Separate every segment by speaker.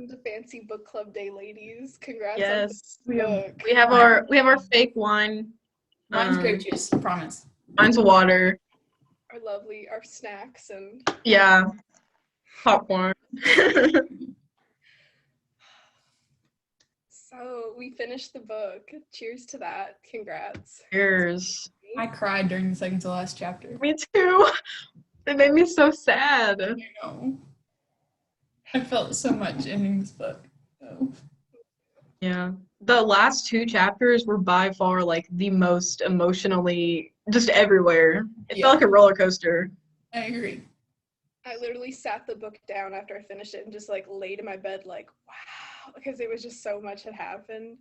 Speaker 1: Welcome to Fancy Book Club Day, ladies. Congrats on
Speaker 2: Yes.
Speaker 1: the book.
Speaker 2: We have our fake wine.
Speaker 3: Mine's grape juice, promise.
Speaker 2: Mine's water.
Speaker 1: Our snacks and
Speaker 2: Yeah. Popcorn.
Speaker 1: so we finished the book. Cheers to that. Congrats.
Speaker 2: Cheers.
Speaker 3: I cried during the second to last chapter.
Speaker 2: Me too. It made me so sad.
Speaker 3: I know. I felt so much ending this book. Oh.
Speaker 2: Yeah. The last two chapters were by far like the most emotionally just everywhere. It felt like a roller coaster.
Speaker 3: I agree.
Speaker 1: I literally sat the book down after I finished it and just like laid in my bed like, wow, because it was just so much had happened.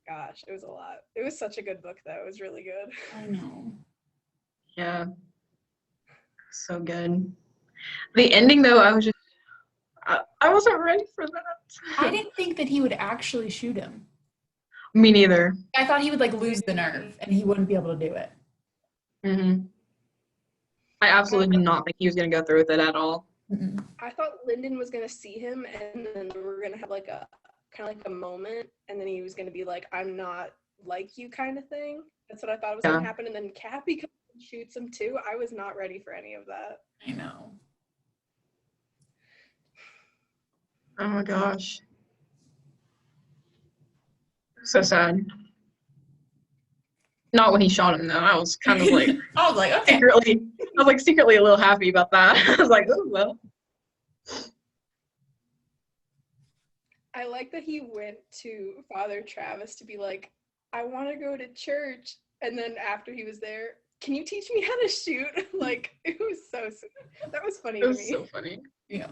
Speaker 1: Gosh, it was a lot. It was such a good book though. It was really good.
Speaker 3: I know.
Speaker 2: Yeah. So good. The ending though, I wasn't ready for that.
Speaker 3: I didn't think that he would actually shoot him.
Speaker 2: Me neither.
Speaker 3: I thought he would like lose the nerve and he wouldn't be able to do it.
Speaker 2: I absolutely did not think he was going to go through with it at all.
Speaker 1: I thought Lyndon was going to see him and then we were going to have like a kind of like a moment and then he was going to be like, I'm not like you kind of thing. That's what I thought was going to happen. And then Cappy comes and shoots him too. I was not ready for any of that.
Speaker 3: I know.
Speaker 2: Oh my gosh. So sad. Not when he shot him though. I was kind of like
Speaker 3: I was like, okay.
Speaker 2: secretly a little happy about that. I was like, oh well.
Speaker 1: I like that he went to Father Travis to be like, I want to go to church. And then after he was there, can you teach me how to shoot? Like, it was so sweet. That was funny to me.
Speaker 2: It was so funny.
Speaker 3: Yeah.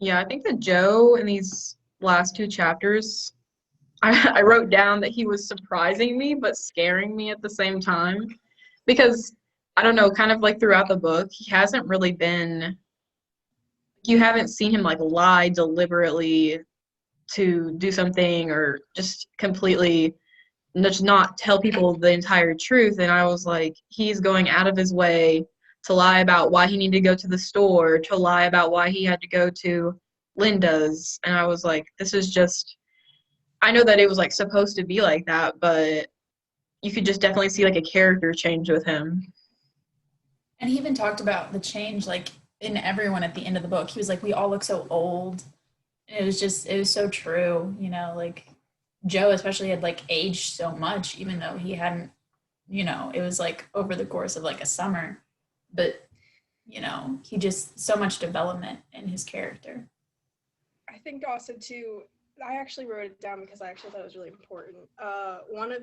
Speaker 2: Yeah, I think that Joe in these last two chapters, I wrote down that he was surprising me but scaring me at the same time. Because, I don't know, kind of like throughout the book, he hasn't really been, you haven't seen him like lie deliberately to do something or just completely just not tell people the entire truth. And I was like, he's going out of his way to lie about why he needed to go to the store, to lie about why he had to go to Linda's. And I was like, this is just, I know that it was like supposed to be like that, but you could just definitely see like a character change with him.
Speaker 3: And he even talked about the change like in everyone at the end of the book. He was like, we all look so old. And it was so true, you know, like Joe especially had like aged so much, even though he hadn't, you know, it was like over the course of like a summer. But, you know, he just so much development in his character.
Speaker 1: I think also too, I actually wrote it down because I actually thought it was really important.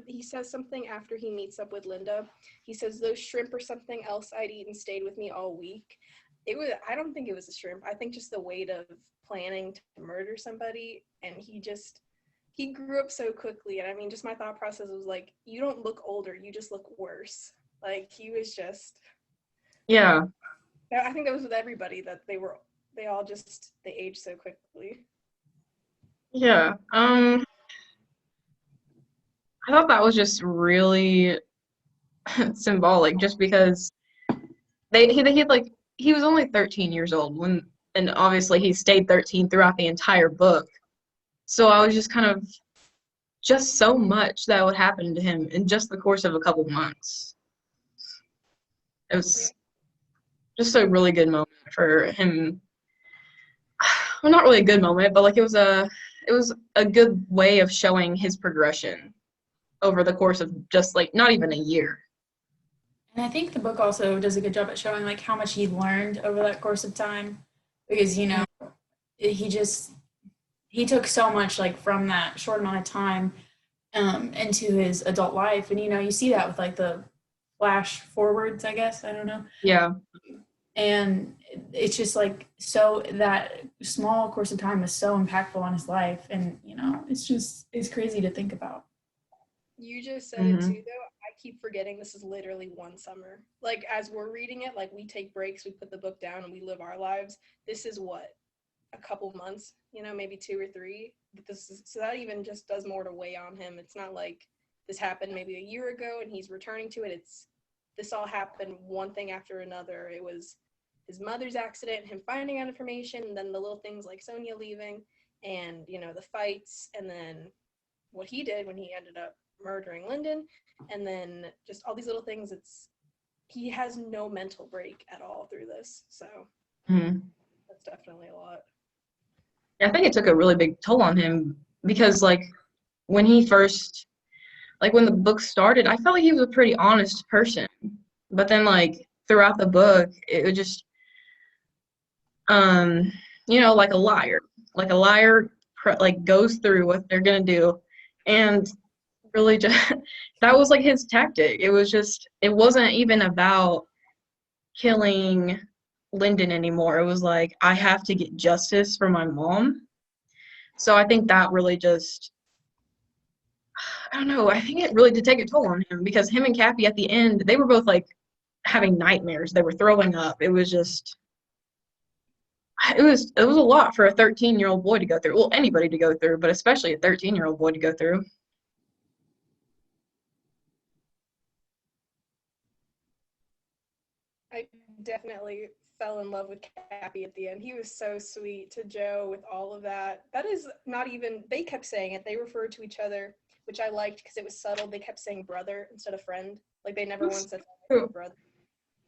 Speaker 1: He says something after he meets up with Linda. He says, those shrimp or something else I'd eaten stayed with me all week. I don't think it was a shrimp. I think just the weight of planning to murder somebody, and he grew up so quickly. And I mean, just my thought process was like, you don't look older, you just look worse. Like he was just,
Speaker 2: yeah.
Speaker 1: I think that was with everybody, that they aged so quickly.
Speaker 2: Yeah. I thought that was just really symbolic, just because he was only 13 years old and obviously he stayed 13 throughout the entire book. So I was just kind of just so much that would happen to him in just the course of a couple months. It was just a really good moment for him. Well, not really a good moment, but like it was a good way of showing his progression over the course of just like not even a year.
Speaker 3: And I think the book also does a good job at showing like how much he learned over that course of time, because, you know, he took so much like from that short amount of time into his adult life. And, you know, you see that with like the flash forwards, I guess, I don't know.
Speaker 2: Yeah.
Speaker 3: And it's just like, so that small course of time is so impactful on his life. And, you know, it's crazy to think about.
Speaker 1: You just said it too, though. I keep forgetting this is literally one summer. Like, as we're reading it, like, we take breaks, we put the book down, and we live our lives. This is what? A couple months, you know, maybe 2 or 3. So that even just does more to weigh on him. It's not like this happened maybe a year ago and he's returning to it. This all happened one thing after another. It was his mother's accident, him finding out information, and then the little things like Sonia leaving, and the fights, and then what he did when he ended up murdering Lyndon, and then just all these little things. He has no mental break at all through this, so
Speaker 2: Mhm.
Speaker 1: that's definitely a lot.
Speaker 2: I think it took a really big toll on him because, like, when he first, like, when the book started, I felt like he was a pretty honest person. But then, like, throughout the book, it would just, like a liar. Like, a liar, like, goes through what they're gonna do. And really just, that was, like, his tactic. It was just, it wasn't even about killing Lyndon anymore. It was like, I have to get justice for my mom. So I think that really just, I don't know, I think it really did take a toll on him because him and Cappy at the end, they were both like having nightmares. They were throwing up. It was just, it was a lot for a 13-year-old boy to go through. Well, anybody to go through, but especially a 13-year-old boy to go through.
Speaker 1: I definitely fell in love with Cappy at the end. He was so sweet to Joe with all of that. That is not even, they kept saying it. They referred to each other, which I liked because it was subtle. They kept saying brother instead of friend. Like they never once said brother.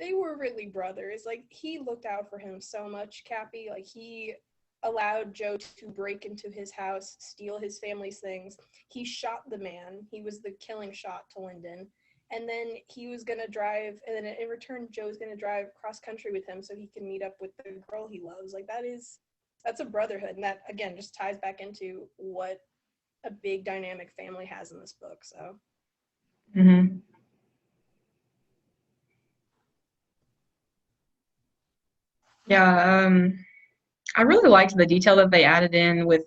Speaker 1: They were really brothers. Like he looked out for him so much, Cappy. Like he allowed Joe to break into his house, steal his family's things. He shot the man. He was the killing shot to Lyndon. And then he was going to drive, and then in return, Joe's going to drive cross country with him so he can meet up with the girl he loves. Like that's a brotherhood. And that, again, just ties back into what a big dynamic family has in this book. So.
Speaker 2: Mm-hmm. Yeah, I really liked the detail that they added in with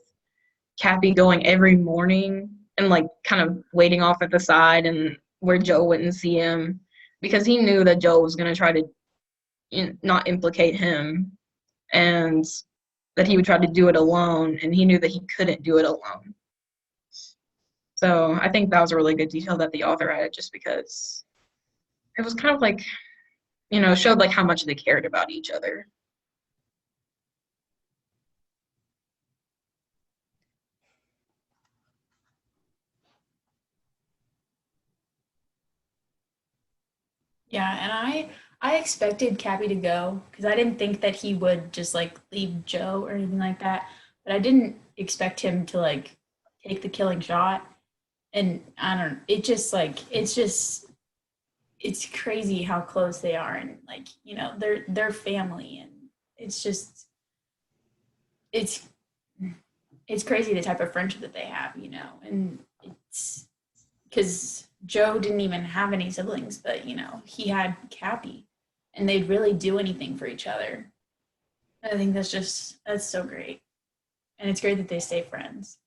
Speaker 2: Cappy going every morning and like kind of waiting off at the side and where Joe wouldn't see him because he knew that Joe was going to try to not implicate him and that he would try to do it alone and he knew that he couldn't do it alone. So I think that was a really good detail that the author added just because it was kind of like, showed like how much they cared about each other.
Speaker 3: Yeah, and I expected Cappy to go because I didn't think that he would just like leave Joe or anything like that. But I didn't expect him to like take the killing shot. And I don't it just like it's crazy how close they are and like, they're family and it's just it's it's crazy the type of friendship that they have, and it's because Joe didn't even have any siblings, but he had Cappy, and they'd really do anything for each other. I think that's so great, and it's great that they stay friends.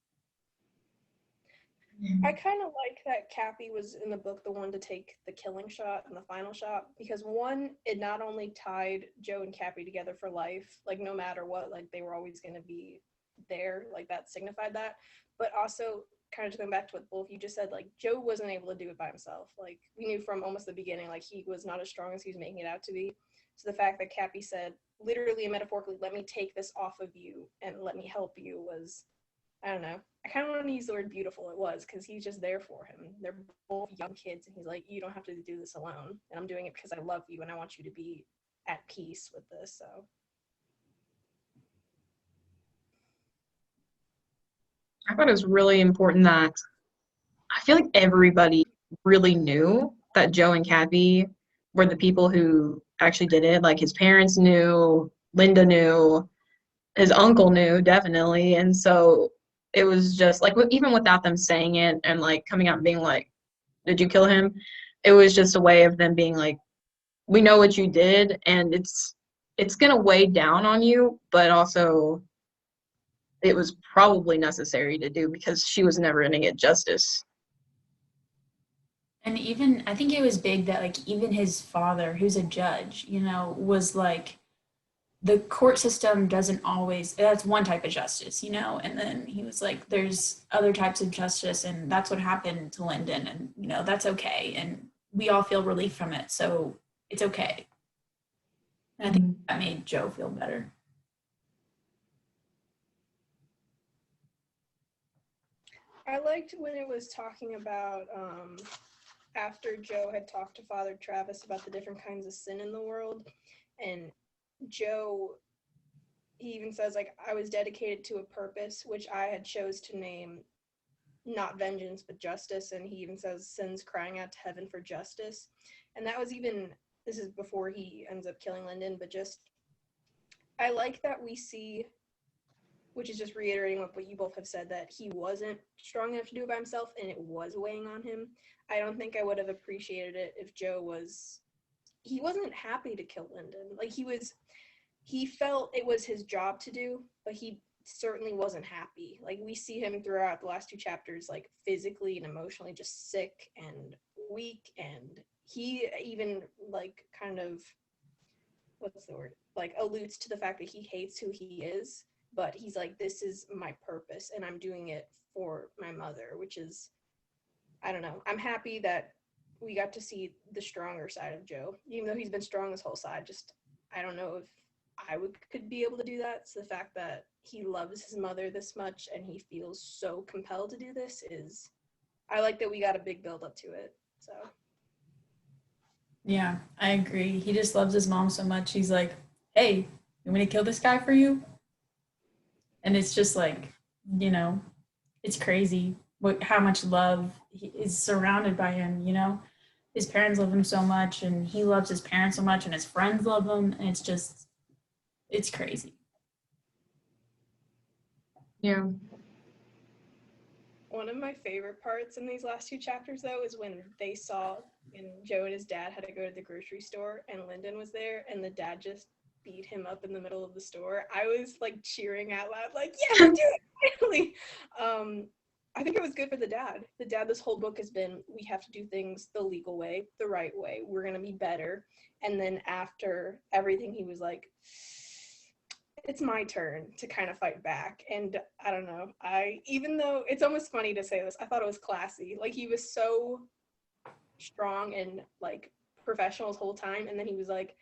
Speaker 1: I kind of like that Cappy was in the book the one to take the killing shot and the final shot because one, it not only tied Joe and Cappy together for life, like no matter what, like they were always going to be there, like that signified that, but also kind of to come back to what both you just said, like Joe wasn't able to do it by himself. Like we knew from almost the beginning, like he was not as strong as he was making it out to be. So the fact that Cappy said, literally and metaphorically, let me take this off of you and let me help you was, I don't know. I kind of want to use the word beautiful. It was because he's just there for him. They're both young kids, and he's like, you don't have to do this alone. And I'm doing it because I love you and I want you to be at peace with this. So.
Speaker 2: I thought it was really important that I feel like everybody really knew that Joe and Cappy were the people who actually did it. Like his parents knew, Linda knew, his uncle knew definitely, and so it was just like even without them saying it and like coming out and being like, "Did you kill him?" It was just a way of them being like, "We know what you did, and it's gonna weigh down on you, but also it was probably necessary to do because she was never gonna get justice."
Speaker 3: And even I think it was big that like even his father, who's a judge, was like the court system doesn't always, that's one type of justice, and then he was like there's other types of justice and that's what happened to Lyndon and that's okay and we all feel relief from it, so it's okay. And I think that made Joe feel better.
Speaker 1: I liked when it was talking about after Joe had talked to Father Travis about the different kinds of sin in the world, and Joe, he even says, like, I was dedicated to a purpose which I had chose to name not vengeance but justice, and he even says sins crying out to heaven for justice. And that was even, this is before he ends up killing Lyndon, but just I like that we see, which is just reiterating what you both have said, that he wasn't strong enough to do it by himself and it was weighing on him. I don't think I would have appreciated it if Joe was, he wasn't happy to kill Lyndon. Like he felt it was his job to do, but he certainly wasn't happy. Like we see him throughout the last two chapters, like physically and emotionally just sick and weak, and he even like kind of, what's the word, like alludes to the fact that he hates who he is, but he's like, this is my purpose and I'm doing it for my mother, which is, I don't know. I'm happy that we got to see the stronger side of Joe, even though he's been strong this whole side. Just, I don't know if could be able to do that. So the fact that he loves his mother this much and he feels so compelled to do this is, I like that we got a big build up to it. So
Speaker 3: Yeah, I agree. He just loves his mom so much. He's like, hey, you want me to kill this guy for you? And it's just like, you know, it's crazy how much love is surrounded by him, you know? His parents love him so much, and he loves his parents so much, and his friends love him, and it's just, it's crazy.
Speaker 2: Yeah.
Speaker 1: one of my favorite parts in these last two chapters, though, is when they saw, and Joe and his dad had to go to the grocery store, and Lyndon was there, and the dad just beat him up in the middle of the store. I was like cheering out loud, like, yeah, do it, finally. I think it was good for the dad. The dad, this whole book has been, we have to do things the legal way, the right way. We're going to be better. And then after everything, he was like, it's my turn to kind of fight back. And I don't know, even though it's almost funny to say this, I thought it was classy. Like he was so strong and like professional his whole time. And then he was like,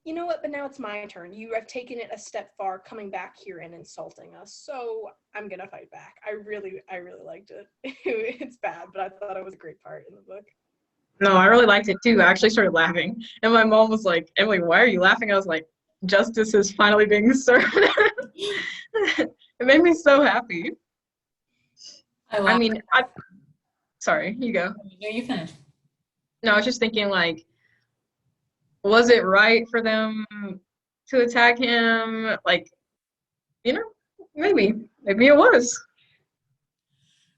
Speaker 1: you know what, but now it's my turn. You have taken it a step far coming back here and insulting us. So I'm going to fight back. I really liked it. It's bad, but I thought it was a great part in the book.
Speaker 2: No, I really liked it too. I actually started laughing. And my mom was like, Emily, why are you laughing? I was like, justice is finally being served. It made me so happy. I mean, sorry, you go.
Speaker 3: No, you finish.
Speaker 2: No, I was just thinking, like, was it right for them to attack him? Like, you know, maybe it was.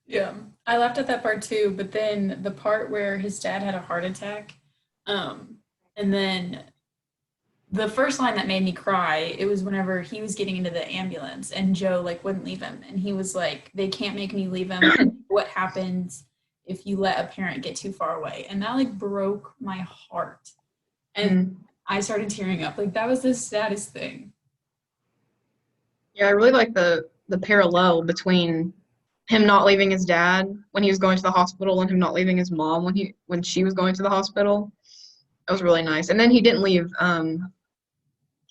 Speaker 3: Yeah, I laughed at that part too, but then the part where his dad had a heart attack, and then the first line that made me cry, it was whenever he was getting into the ambulance and Joe like wouldn't leave him, and he was like, they can't make me leave him. What happens if you let a parent get too far away? And that like broke my heart, and I started tearing up. Like that was the saddest thing.
Speaker 2: Yeah, I really like the parallel between him not leaving his dad when he was going to the hospital and him not leaving his mom when she was going to the hospital. That was really nice. And then he didn't leave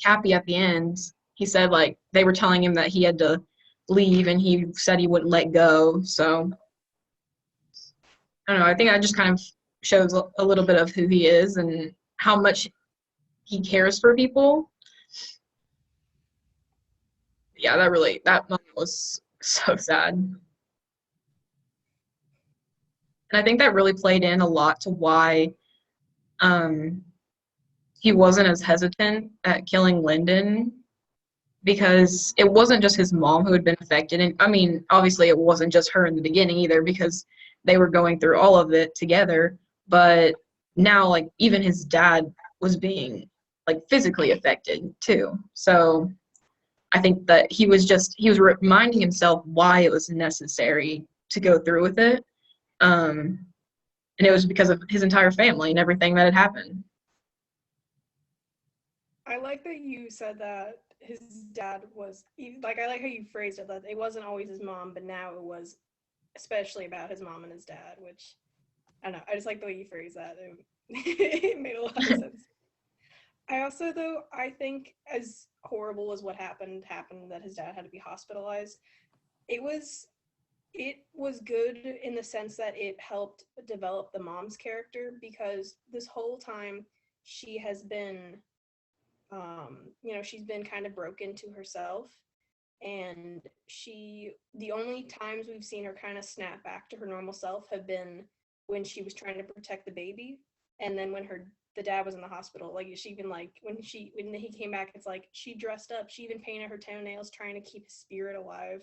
Speaker 2: Cappy at the end. He said like they were telling him that he had to leave and he said he wouldn't let go. So I don't know, I think that just kind of shows a little bit of who he is and how much he cares for people. Yeah, that moment was so sad. And I think that really played in a lot to why he wasn't as hesitant at killing Lyndon, because it wasn't just his mom who had been affected. And I mean, obviously it wasn't just her in the beginning either, because they were going through all of it together. But now, like, even his dad was being like physically affected too. So I think that he was reminding himself why it was necessary to go through with it. And it was because of his entire family and everything that had happened.
Speaker 1: I like that you said that his dad was, like, I like how you phrased it, that it wasn't always his mom, but now it was especially about his mom and his dad, which, I don't know, I just like the way you phrased that. It made a lot of sense. I also, though, I think as horrible as what happened that his dad had to be hospitalized, it was good in the sense that it helped develop the mom's character, because this whole time she has been she's been kind of broken to herself, and the only times we've seen her kind of snap back to her normal self have been when she was trying to protect the baby, and then when the dad was in the hospital. Like, she even, like, when he came back, it's like she dressed up, she even painted her toenails trying to keep his spirit alive.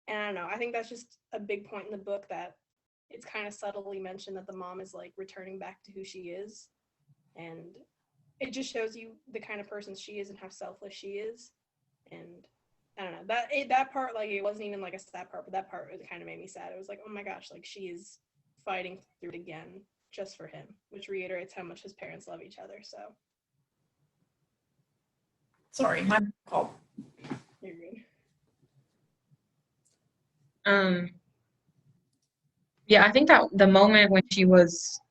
Speaker 1: And I don't know, I think that's just a big point in the book, that it's kind of subtly mentioned that the mom is like returning back to who she is, and it just shows you the kind of person she is and how selfless she is. And I don't know, that part, like, it wasn't even like a sad part, but that part, it kind of made me sad. It was like, oh my gosh, like, she is fighting through it again just for him, which reiterates how much his parents love each other. So
Speaker 3: Sorry, my fault.
Speaker 1: you're good.
Speaker 2: Yeah, I think that the moment when she was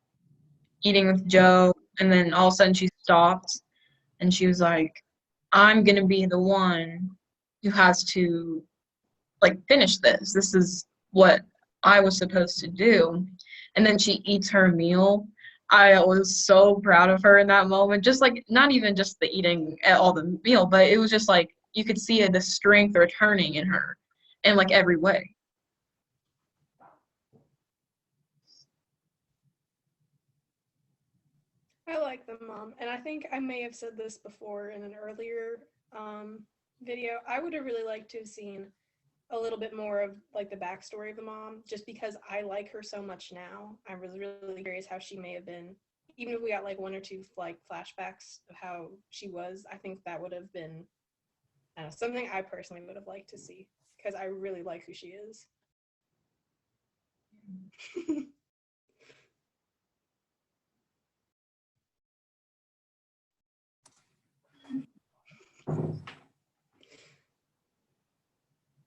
Speaker 2: eating with Joe, and then all of a sudden she stopped, and she was like, I'm gonna be the one who has to, like, finish this. This is what I was supposed to do. And then she eats her meal. I was so proud of her in that moment. Just, like, not even just the eating all the meal, but it was just like you could see the strength returning in her in, like, every way.
Speaker 1: I like the mom, and I think I may have said this before in an earlier video. I would have really liked to have seen a little bit more of, like, the backstory of the mom, just because I like her so much now. I was really curious how she may have been, even if we got like one or two, like, flashbacks of how she was. I think that would have been, I don't know, something I personally would have liked to see, because I really like who she is.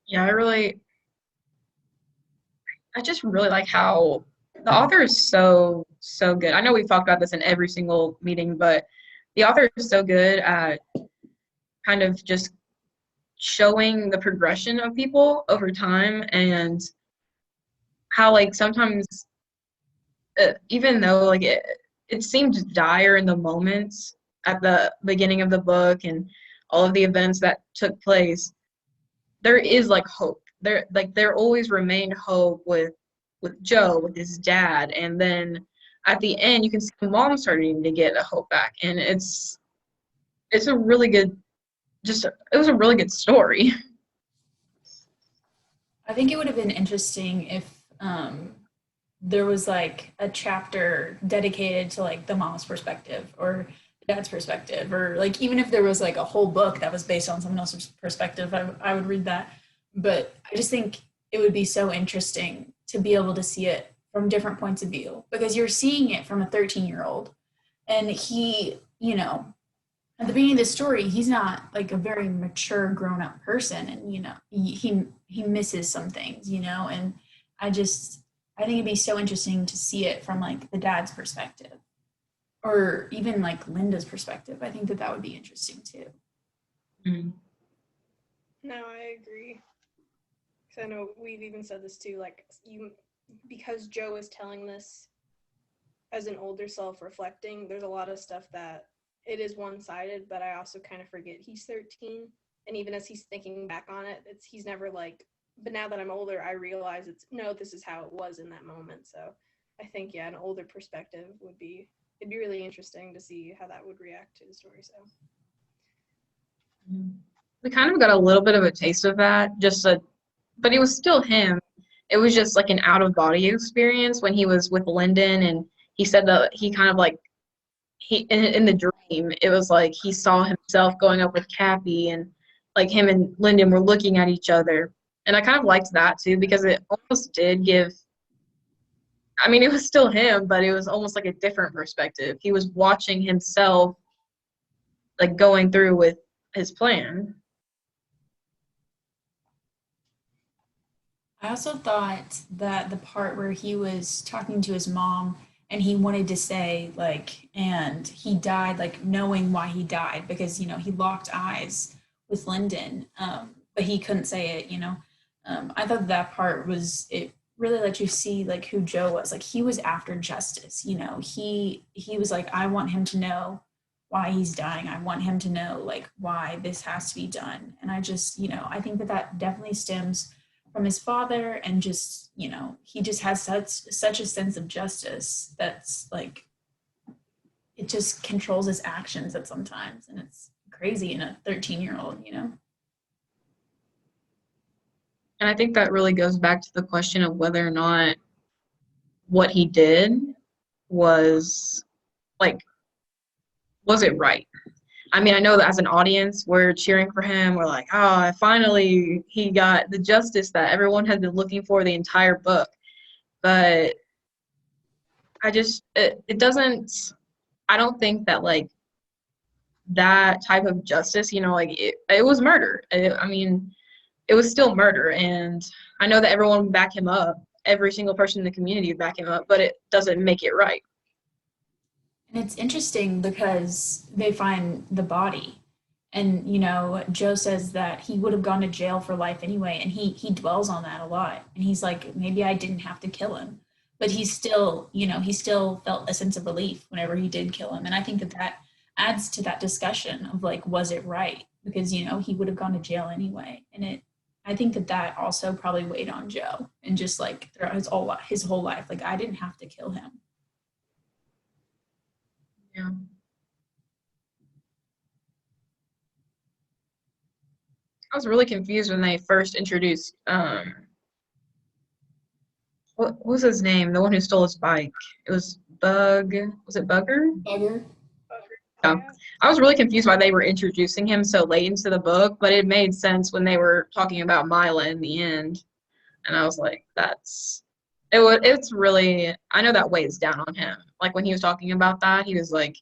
Speaker 2: Yeah, I just really like how the author is so good. I know we've talked about this in every single meeting, but the author is so good at kind of just showing the progression of people over time, and how, like, sometimes, even though, like, it seemed dire in the moments at the beginning of the book and all of the events that took place, there is, like, hope. There always remained hope with Joe, with his dad, and then at the end you can see the mom starting to get a hope back, and it's a really good, it was a really good story.
Speaker 3: I think it would have been interesting if there was like a chapter dedicated to like the mom's perspective or the dad's perspective, or like even if there was like a whole book that was based on someone else's perspective, I would read that. But I just think it would be so interesting to be able to see it from different points of view, because you're seeing it from a 13-year-old, and he, at the beginning of the story, he's not like a very mature grown up person, and he misses some things, and I just I think it'd be so interesting to see it from like the dad's perspective, or even like Linda's perspective. I think that would be interesting too.
Speaker 2: Mm.
Speaker 1: No, I agree. Because I know we've even said this too, like, because Joe is telling this as an older self reflecting, there's a lot of stuff that it is one-sided, but I also kind of forget he's 13. And even as he's thinking back on it, he's never like, but now that I'm older, I realize this is how it was in that moment. So I think, yeah, an older perspective it'd be really interesting to see how that would react to the story. So
Speaker 2: We kind of got a little bit of a taste of that, but it was still him. It was just like an out of body experience when he was with Lyndon, and he said that he kind of like in the dream, it was like he saw himself going up with Cappy, and like him and Lyndon were looking at each other. And I kind of liked that too, because it almost did give, I mean, it was still him, but it was almost like a different perspective. He was watching himself, like, going through with his plan.
Speaker 3: I also thought that the part where he was talking to his mom and he wanted to say like, and he died like knowing why he died, because he locked eyes with Lyndon, but he couldn't say it. I thought that part was, it really let you see like who Joe was. Like, he was after justice. He was like, I want him to know why he's dying. I want him to know like why this has to be done. And I just, I think that definitely stems from his father, and just, he just has such a sense of justice that's like, it just controls his actions at sometimes, and it's crazy in a 13-year-old.
Speaker 2: And I think that really goes back to the question of whether or not what he did was like, was it right? I mean, I know that as an audience, we're cheering for him. We're like, oh, finally he got the justice that everyone had been looking for the entire book. But it doesn't, I don't think that like that type of justice, like it was murder. I mean, it was still murder. And I know that everyone would back him up. Every single person in the community would back him up, but it doesn't make it right.
Speaker 3: And it's interesting because they find the body. And Joe says that he would have gone to jail for life anyway, and he dwells on that a lot. And he's like, maybe I didn't have to kill him. But he still felt a sense of relief whenever he did kill him. And I think that adds to that discussion of like, was it right? Because he would have gone to jail anyway. And I think that also probably weighed on Joe, and just like throughout his whole life, like, I didn't have to kill him.
Speaker 2: Yeah. I was really confused when they first introduced what was his name? The one who stole his bike. It was Bug. Was it Bugger?
Speaker 3: Bugger.
Speaker 2: Yeah. I was really confused why they were introducing him so late into the book, but it made sense when they were talking about Mila in the end. And I was like, it's really, I know that weighs down on him. Like when he was talking about that, he was like,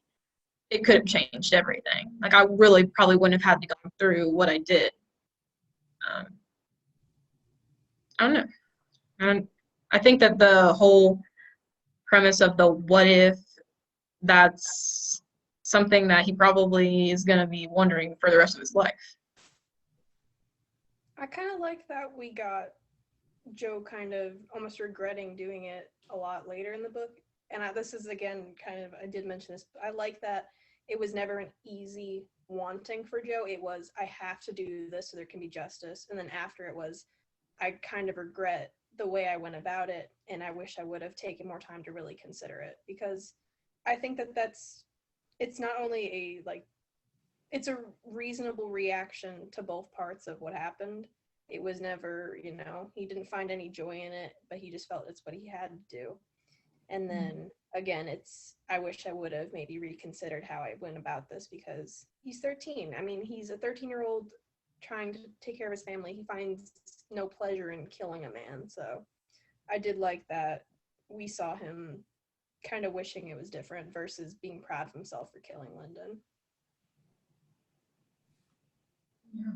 Speaker 2: it could have changed everything. Like I really probably wouldn't have had to go through what I did. I don't know. And I think that the whole premise of the what if, that's something that he probably is going to be wondering for the rest of his life.
Speaker 1: I kind of like that we got Joe kind of almost regretting doing it a lot later in the book. And this is, again, kind of, I did mention this, but I like that it was never an easy wanting for Joe. It was, I have to do this so there can be justice. And then after it was, I kind of regret the way I went about it, and I wish I would have taken more time to really consider it, because I think it's not only it's a reasonable reaction to both parts of what happened. It was never, he didn't find any joy in it, but he just felt it's what he had to do. And then again, I wish I would have maybe reconsidered how I went about this, because he's 13. I mean, he's a 13-year-old trying to take care of his family. He finds no pleasure in killing a man. So I did like that we saw him kind of wishing it was different versus being proud of himself for killing Lyndon.
Speaker 2: Yeah.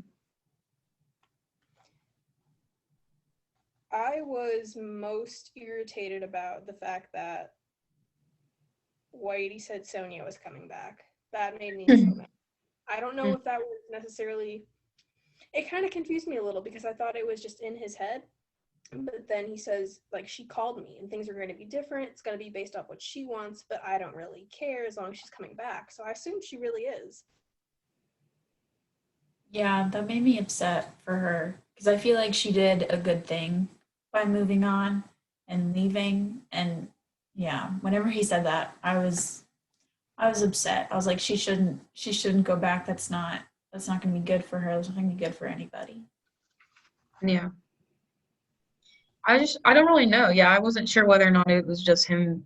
Speaker 1: I was most irritated about the fact that Whitey said Sonia was coming back. That made me so mad. I don't know if that was necessarily, it kind of confused me a little, because I thought it was just in his head. But then he says, like, she called me and things are going to be different. It's going to be based off what she wants, but I don't really care as long as she's coming back. So I assume she really is.
Speaker 3: Yeah, that made me upset for her, because I feel like she did a good thing by moving on and leaving. And yeah, whenever he said that, I was upset. I was like, she shouldn't go back. That's not going to be good for her. That's not going to be good for anybody.
Speaker 2: Yeah. I don't really know. Yeah, I wasn't sure whether or not it was just him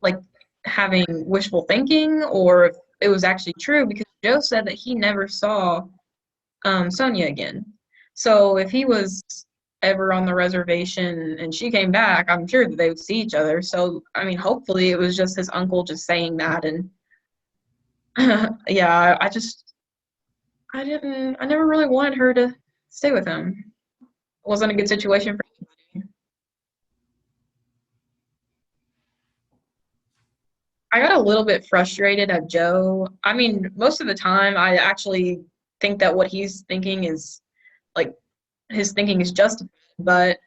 Speaker 2: like having wishful thinking, or if it was actually true, because Joe said that he never saw Sonia again. So if he was ever on the reservation and she came back, I'm sure that they would see each other. So I mean, hopefully it was just his uncle just saying that. And yeah, I never really wanted her to stay with him. It wasn't a good situation for anybody. little bit frustrated at Joe. I mean, most of the time, I actually think that what he's thinking is like his thinking is justified, but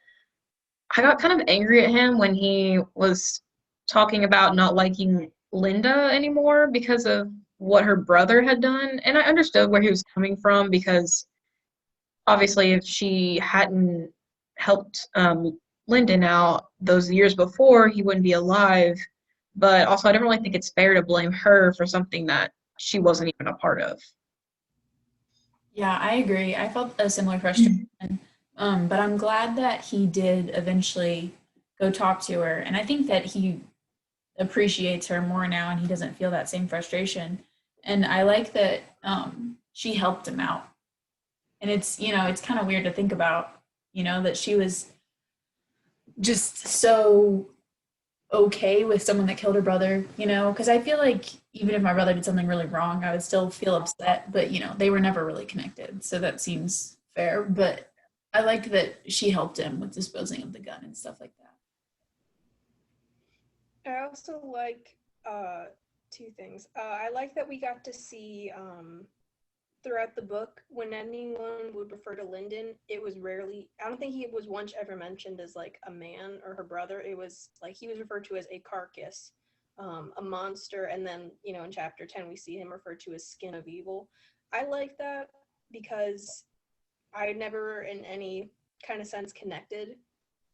Speaker 2: I got kind of angry at him when he was talking about not liking Linda anymore because of what her brother had done. And I understood where he was coming from because obviously if she hadn't helped Lyndon out those years before, he wouldn't be alive. But also, I don't really think it's fair to blame her for something that she wasn't even a part of.
Speaker 3: Yeah, I agree. I felt a similar frustration. But I'm glad that he did eventually go talk to her. And I think that he appreciates her more now and he doesn't feel that same frustration. And I like that she helped him out. And it's, it's kind of weird to think about, that she was just so okay with someone that killed her brother, because I feel like even if my brother did something really wrong, I would still feel upset, but they were never really connected. So that seems fair. But I liked that she helped him with disposing of the gun and stuff like that.
Speaker 1: I also like two things. I like that we got to see throughout the book, when anyone would refer to Lyndon, it was rarely, I don't think he was once ever mentioned as like a man or her brother. It was like he was referred to as a carcass, a monster. And then, in chapter 10, we see him referred to as skin of evil. I like that because I never in any kind of sense connected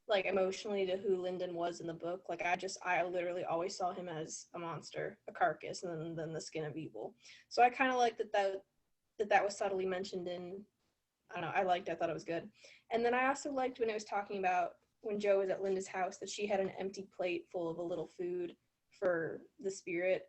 Speaker 1: like emotionally to who Lyndon was in the book. Like I literally always saw him as a monster, a carcass, and then the skin of evil. So I kind of like that was subtly mentioned in, I don't know, I thought it was good. And then I also liked when it was talking about when Joe was at Linda's house that she had an empty plate full of a little food for the spirit.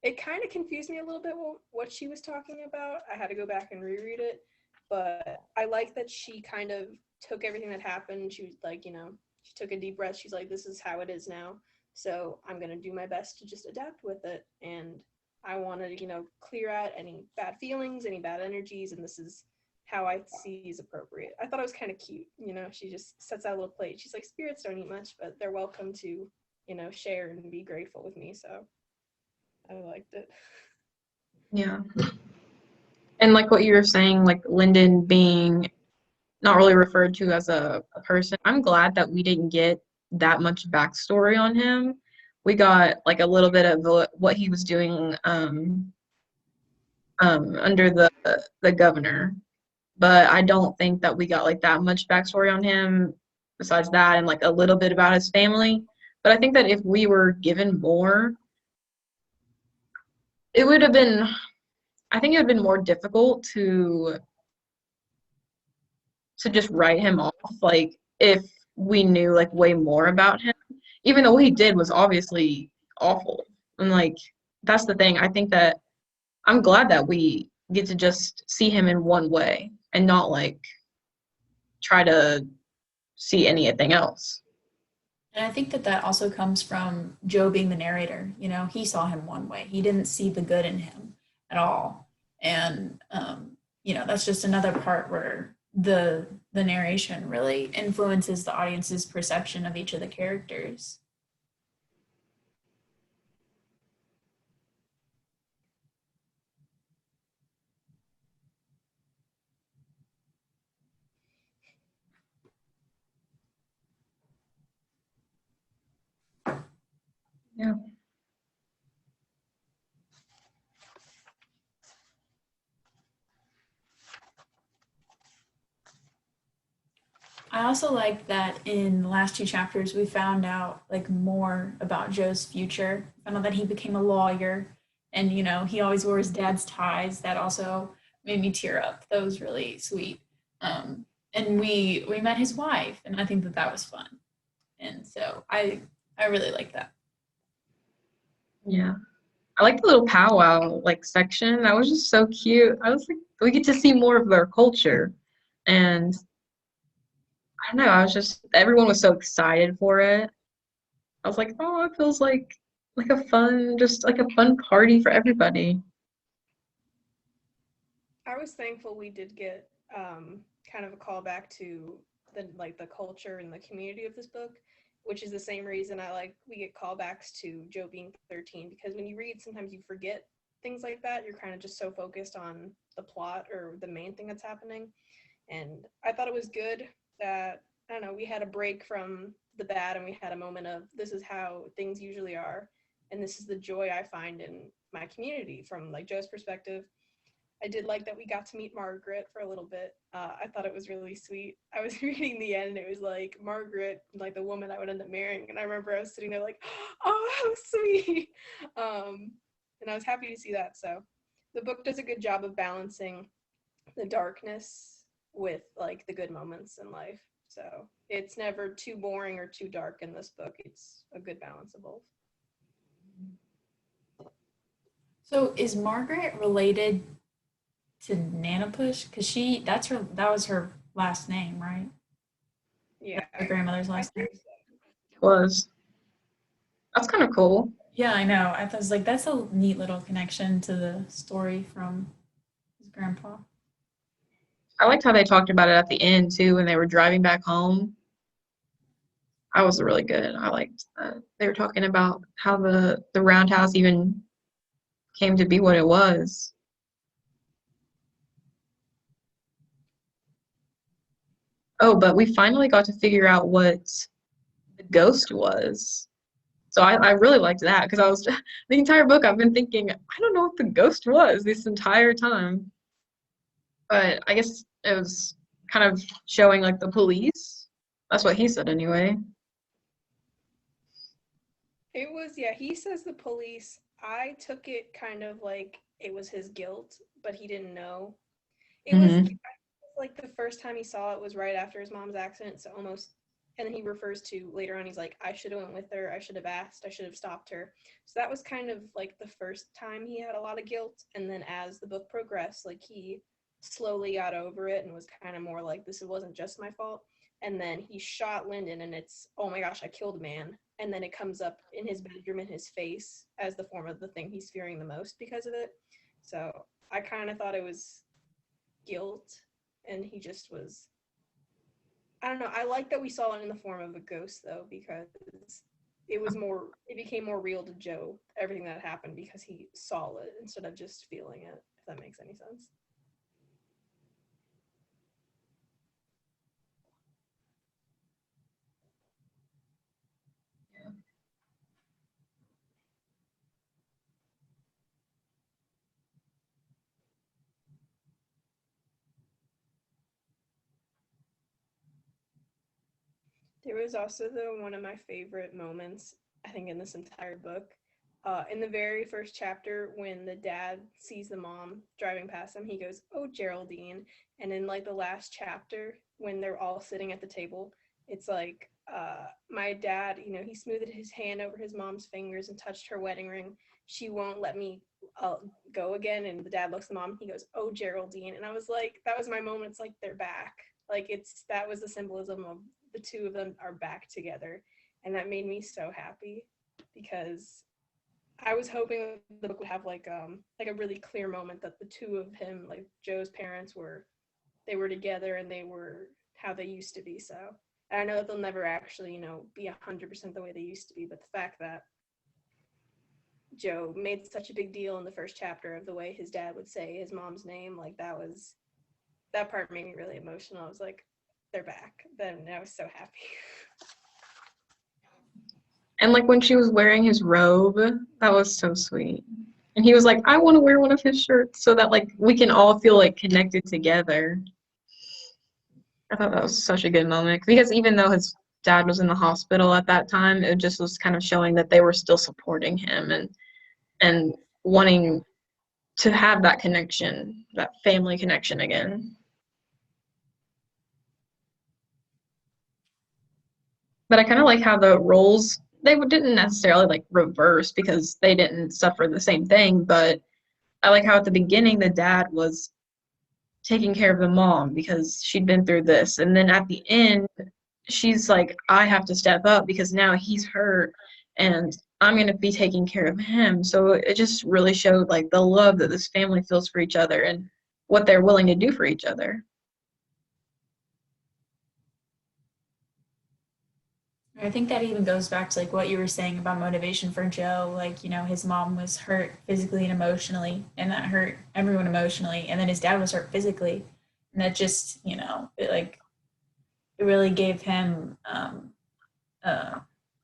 Speaker 1: It kind of confused me a little bit what she was talking about. I had to go back and reread it, but I like that she kind of took everything that happened. She was like, she took a deep breath. She's like, this is how it is now. So I'm going to do my best to just adapt with it. And I want to, clear out any bad feelings, any bad energies, and this is how I see is appropriate. I thought it was kind of cute, she just sets out a little plate. She's like, spirits don't eat much, but they're welcome to, share and be grateful with me. So I liked it.
Speaker 2: Yeah. And like what you were saying, like Lyndon being not really referred to as a person, I'm glad that we didn't get that much backstory on him. We got like a little bit of what he was doing under the governor, but I don't think that we got like that much backstory on him besides that and like a little bit about his family. But I think that if we were given more, it would have been, I think it would have been more difficult to just write him off, like if we knew like way more about him, even though what he did was obviously awful. And like that's the thing. I think that I'm glad that we get to just see him in one way and not like try to see anything else.
Speaker 3: And I think that that also comes from Joe being the narrator. He saw him one way. He didn't see the good in him at all. And that's just another part where the narration really influences the audience's perception of each of the characters.
Speaker 2: Yeah.
Speaker 3: I also like that in the last two chapters we found out like more about Joe's future. Found out that he became a lawyer, and he always wore his dad's ties. That also made me tear up. That was really sweet. And we met his wife, and I think that that was fun. And so I really like that.
Speaker 2: Yeah. I like the little powwow like section. That was just so cute. I was like, we get to see more of their culture. And I don't know, I was just everyone was so excited for it. I was like, oh, it feels like a fun, just like a fun party for everybody.
Speaker 1: I was thankful we did get kind of a callback to the culture and the community of this book which is the same reason we get callbacks to Joe being 13, because when you read, sometimes you forget things like that. You're kind of just so focused on the plot or the main thing that's happening. And I thought it was good that, I don't know, we had a break from the bad and we had a moment of, this is how things usually are, and this is the joy I find in my community from like Joe's perspective. I did like that we got to meet Margaret for a little bit. I thought it was really sweet. I was reading the end, and it was like Margaret, like the woman I would end up marrying. And I remember I was sitting there like, oh, how sweet. And I was happy to see that. So the book does a good job of balancing the darkness with like the good moments in life. So it's never too boring or too dark in this book. It's a good balance of both.
Speaker 3: So is Margaret related to Nanapush? Because that was her last name, right?
Speaker 1: Yeah.
Speaker 3: Her grandmother's
Speaker 1: I
Speaker 3: last name.
Speaker 1: think so.
Speaker 2: Was. That's kind of cool.
Speaker 3: Yeah, I know. I was like, that's a neat little connection to the story from his grandpa.
Speaker 2: I liked how they talked about it at the end too when they were driving back home. I was really good. I liked that. They were talking about how the roundhouse even came to be what it was. Oh, but we finally got to figure out what the ghost was. So I really liked that because I was the entire book I've been thinking, I don't know what the ghost was this entire time. But I guess it was kind of showing like the police. That's what he said anyway.
Speaker 1: It was, yeah, he says the police. I took it kind of like it was his guilt, but he didn't know. It was like the first time he saw it was right after his mom's accident, so almost, and then he refers to later on, he's like, I should have went with her, I should have asked, I should have stopped her. So that was kind of like the first time he had a lot of guilt, and then as the book progressed, like he slowly got over it and was kind of more like, this wasn't just my fault. And then he shot Lyndon, and it's, oh my gosh, I killed a man. And then it comes up in his bedroom in his face as the form of the thing he's fearing the most because of it. So I kind of thought it was guilt, and he just was, I don't know. I like that we saw it in the form of a ghost though, because it became more real to Joe, everything that happened, because he saw it instead of just feeling it, if that makes any sense. There was also one of my favorite moments, I think, in this entire book. In the very first chapter, when the dad sees the mom driving past him, he goes, "Oh, Geraldine." And in like the last chapter, when they're all sitting at the table, it's like, my dad, he smoothed his hand over his mom's fingers and touched her wedding ring. She won't let me go again. And the dad looks at the mom, he goes, "Oh, Geraldine." And I was like, that was my moment. It's like they're back. Like that was the symbolism of the two of them are back together, and that made me so happy, because I was hoping the book would have like a really clear moment that the two of him, like Joe's parents, were together and they were how they used to be. So I know that they'll never actually be 100% the way they used to be, but the fact that Joe made such a big deal in the first chapter of the way his dad would say his mom's name, like that part made me really emotional. I was like, they're back. Then I was so happy.
Speaker 2: And like when she was wearing his robe, that was so sweet. And he was like, I want to wear one of his shirts so that like we can all feel like connected together. I thought that was such a good moment because even though his dad was in the hospital at that time, it just was kind of showing that they were still supporting him and wanting to have that connection, that family connection again. But I kind of like how the roles, they didn't necessarily like reverse because they didn't suffer the same thing, but I like how at the beginning the dad was taking care of the mom because she'd been through this, and then at the end she's like, I have to step up because now he's hurt and I'm going to be taking care of him. So it just really showed like the love that this family feels for each other and what they're willing to do for each other.
Speaker 3: I think that even goes back to like what you were saying about motivation for Joe. Like, you know, his mom was hurt physically and emotionally, and that hurt everyone emotionally. And then his dad was hurt physically. And that just, you know, it really gave him uh,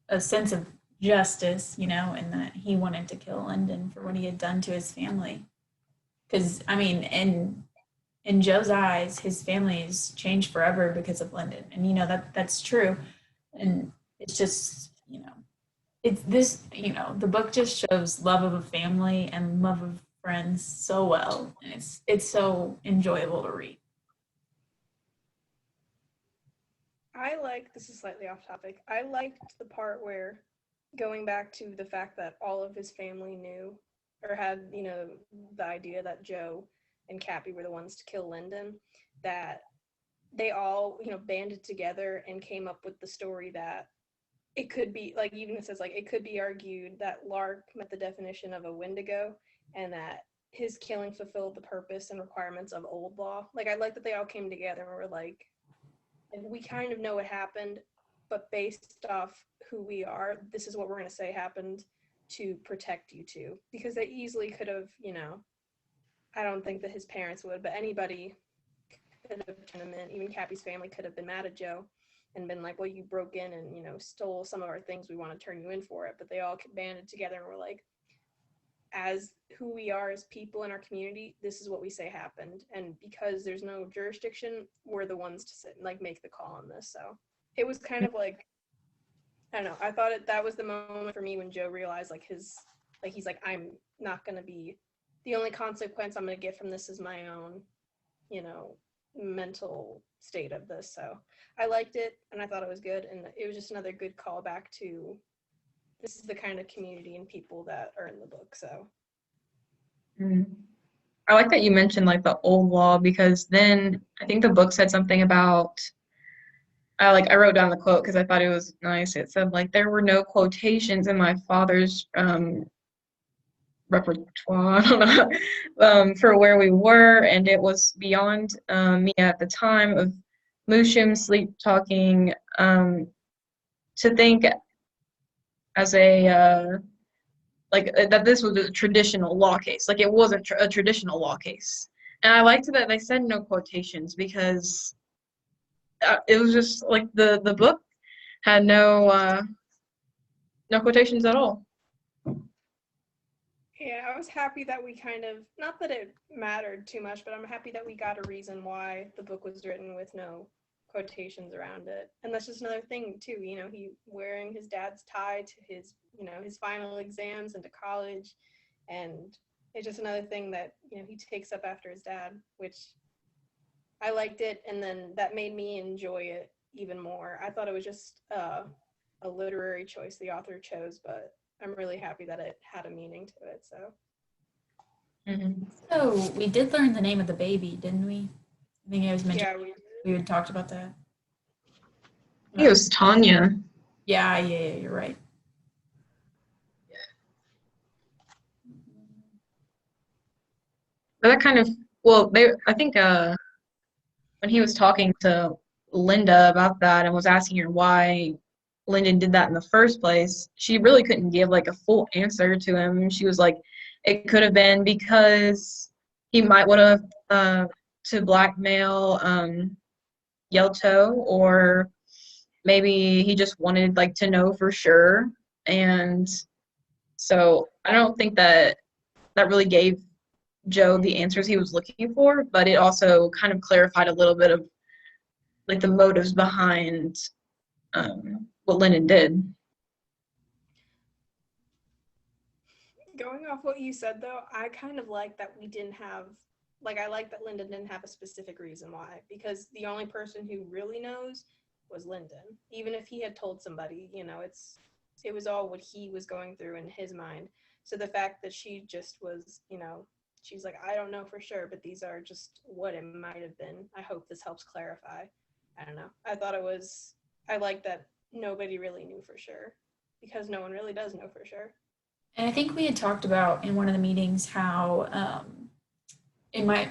Speaker 3: a sense of justice, you know, and that he wanted to kill Lyndon for what he had done to his family. Because, I mean, in Joe's eyes, his family's changed forever because of Lyndon. And, you know, that's true. And it's just, you know, it's this, you know, the book just shows love of a family and love of friends so well. And it's so enjoyable to read.
Speaker 1: This is slightly off topic. I liked the part where going back to the fact that all of his family knew or had, you know, the idea that Joe and Cappy were the ones to kill Lyndon, that they all, you know, banded together and came up with the story that it could be, like, even it says, like, it could be argued that Lark met the definition of a Wendigo and that his killing fulfilled the purpose and requirements of old law. Like, I like that they all came together and were like, we kind of know what happened, but based off who we are, this is what we're going to say happened to protect you two. Because they easily could have, you know, I don't think that his parents would, but anybody could have turned him in. Even Cappy's family could have been mad at Joe and been like, well, you broke in and, you know, stole some of our things. We want to turn you in for it. But they all banded together and were like, as who we are as people in our community, this is what we say happened. And because there's no jurisdiction, we're the ones to sit and like make the call on this. So it was kind of like, I don't know. I thought that was the moment for me when Joe realized he's like, I'm not going to be, the only consequence I'm going to get from this is my own, you know, mental state of this. So I liked it and I thought it was good. And it was just another good callback to this is the kind of community and people that are in the book. So
Speaker 2: I like that you mentioned like the old law, because then I think the book said something about I wrote down the quote because I thought it was nice. It said like there were no quotations in my father's repertoire, I don't know, for where we were, and it was beyond me at the time of Mushim sleep talking to think as a that this was a traditional law case. Like it wasn't a traditional law case. And I liked that they said no quotations because it was just like the book had no quotations at all.
Speaker 1: yeah, I was happy that we kind of, not that it mattered too much, but I'm happy that we got a reason why the book was written with no quotations around it. And that's just another thing too, you know, he wearing his dad's tie to his, you know, his final exams into college. And it's just another thing that, you know, he takes up after his dad, which I liked it. And then that made me enjoy it even more. I thought it was just a literary choice the author chose, but I'm really happy that it had a meaning to it. So
Speaker 3: So we did learn the name of the baby, didn't we? I think it was mentioned.
Speaker 1: yeah,
Speaker 3: We had talked about that.
Speaker 2: I think it was Tanya.
Speaker 3: Yeah, you're right.
Speaker 2: But that kind of, I think when he was talking to Linda about that and was asking her why Lyndon did that in the first place, she really couldn't give like a full answer to him. She was like, it could have been because he might would have to blackmail Yelto, or maybe he just wanted like to know for sure. And so I don't think that really gave Joe the answers he was looking for, but it also kind of clarified a little bit of like the motives behind what Lyndon did.
Speaker 1: going off what you said though, I kind of like that we didn't have, like, I like that Lyndon didn't have a specific reason why, because the only person who really knows was Lyndon. Even if he had told somebody, you know, it was all what he was going through in his mind. So the fact that she just was, you know, she's like, I don't know for sure, but these are just what it might have been. I hope this helps clarify. I don't know. I like that nobody really knew for sure, because no one really does know for sure.
Speaker 3: And I think we had talked about in one of the meetings how it might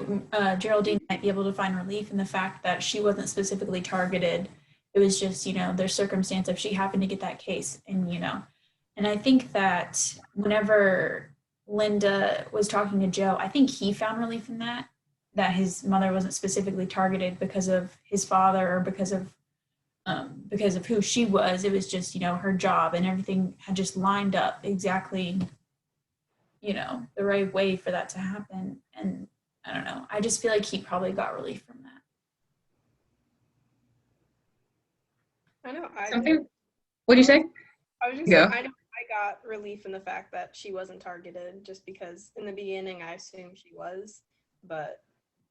Speaker 3: Geraldine might be able to find relief in the fact that she wasn't specifically targeted It was just, their circumstance if she happened to get that case. And I think that whenever Linda was talking to Joe, I think he found relief in that his mother wasn't specifically targeted because of his father or because of who she was. It was just, her job, and everything had just lined up exactly, the right way for that to happen. And I don't know. I just feel like he probably got relief from that.
Speaker 1: I know I did.
Speaker 2: Something. What'd you say?
Speaker 1: I was just
Speaker 2: Go.
Speaker 1: saying, I know I got relief in the fact that she wasn't targeted, just because in the beginning I assumed she was, but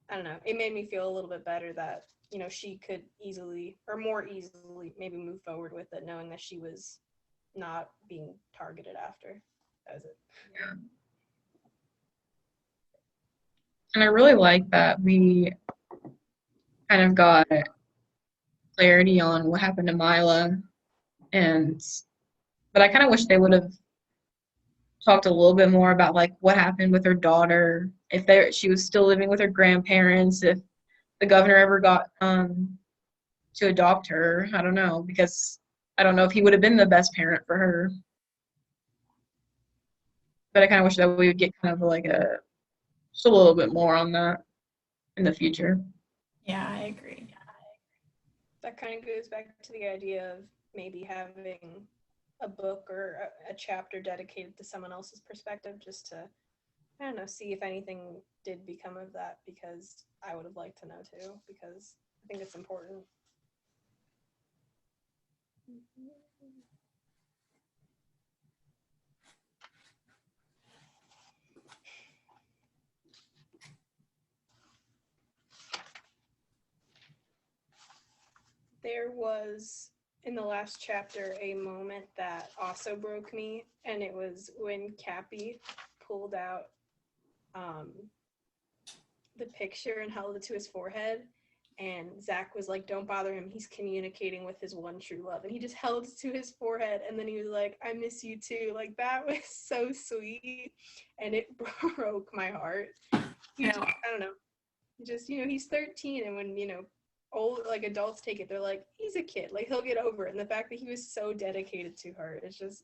Speaker 1: I don't know. It made me feel a little bit better that, she could easily, or more easily, maybe move forward with it, knowing that she was not being targeted after. That was it.
Speaker 2: And I really like that we kind of got clarity on what happened to Mila, but I kind of wish they would have talked a little bit more about like what happened with her daughter, if she was still living with her grandparents, if the governor ever got to adopt her. I don't know, because I don't know if he would have been the best parent for her. But I kind of wish that we would get kind of like just a little bit more on that in the future.
Speaker 3: Yeah, I agree.
Speaker 1: That kind of goes back to the idea of maybe having a book or a chapter dedicated to someone else's perspective, just to, I don't know, see if anything did become of that, because I would have liked to know too, because I think it's important. There was, in the last chapter, a moment that also broke me, and it was when Cappy pulled out the picture and held it to his forehead, and Zach was like, don't bother him, he's communicating with his one true love, and he just held it to his forehead, and then he was like, I miss you too. Like, that was so sweet, and it broke my heart. I don't know, just, he's 13, and when, old, like, adults take it, they're like, he's a kid, like, he'll get over it. And the fact that he was so dedicated to her, it's just,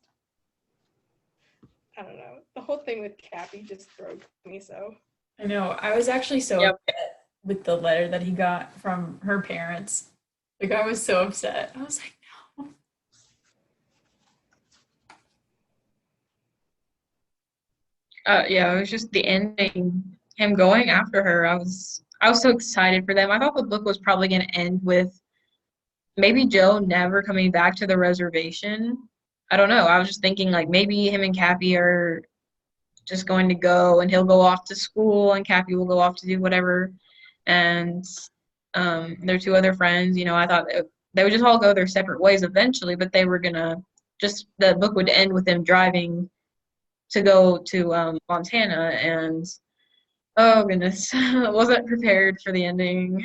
Speaker 1: I don't know, the whole thing with Cappy just broke me. So
Speaker 3: I know. I was actually so
Speaker 2: Yep.
Speaker 3: upset with the letter that he got from her parents. Like, I was so upset. I was like, no.
Speaker 2: Yeah, it was just the ending, him going after her. I was so excited for them. I thought the book was probably going to end with maybe Joe never coming back to the reservation. I don't know. I was just thinking like maybe him and Cappy are just going to go, and he'll go off to school and Cappy will go off to do whatever. And their two other friends, I thought they would just all go their separate ways eventually, but they were gonna the book would end with them driving to go to Montana. And oh goodness, I wasn't prepared for the ending.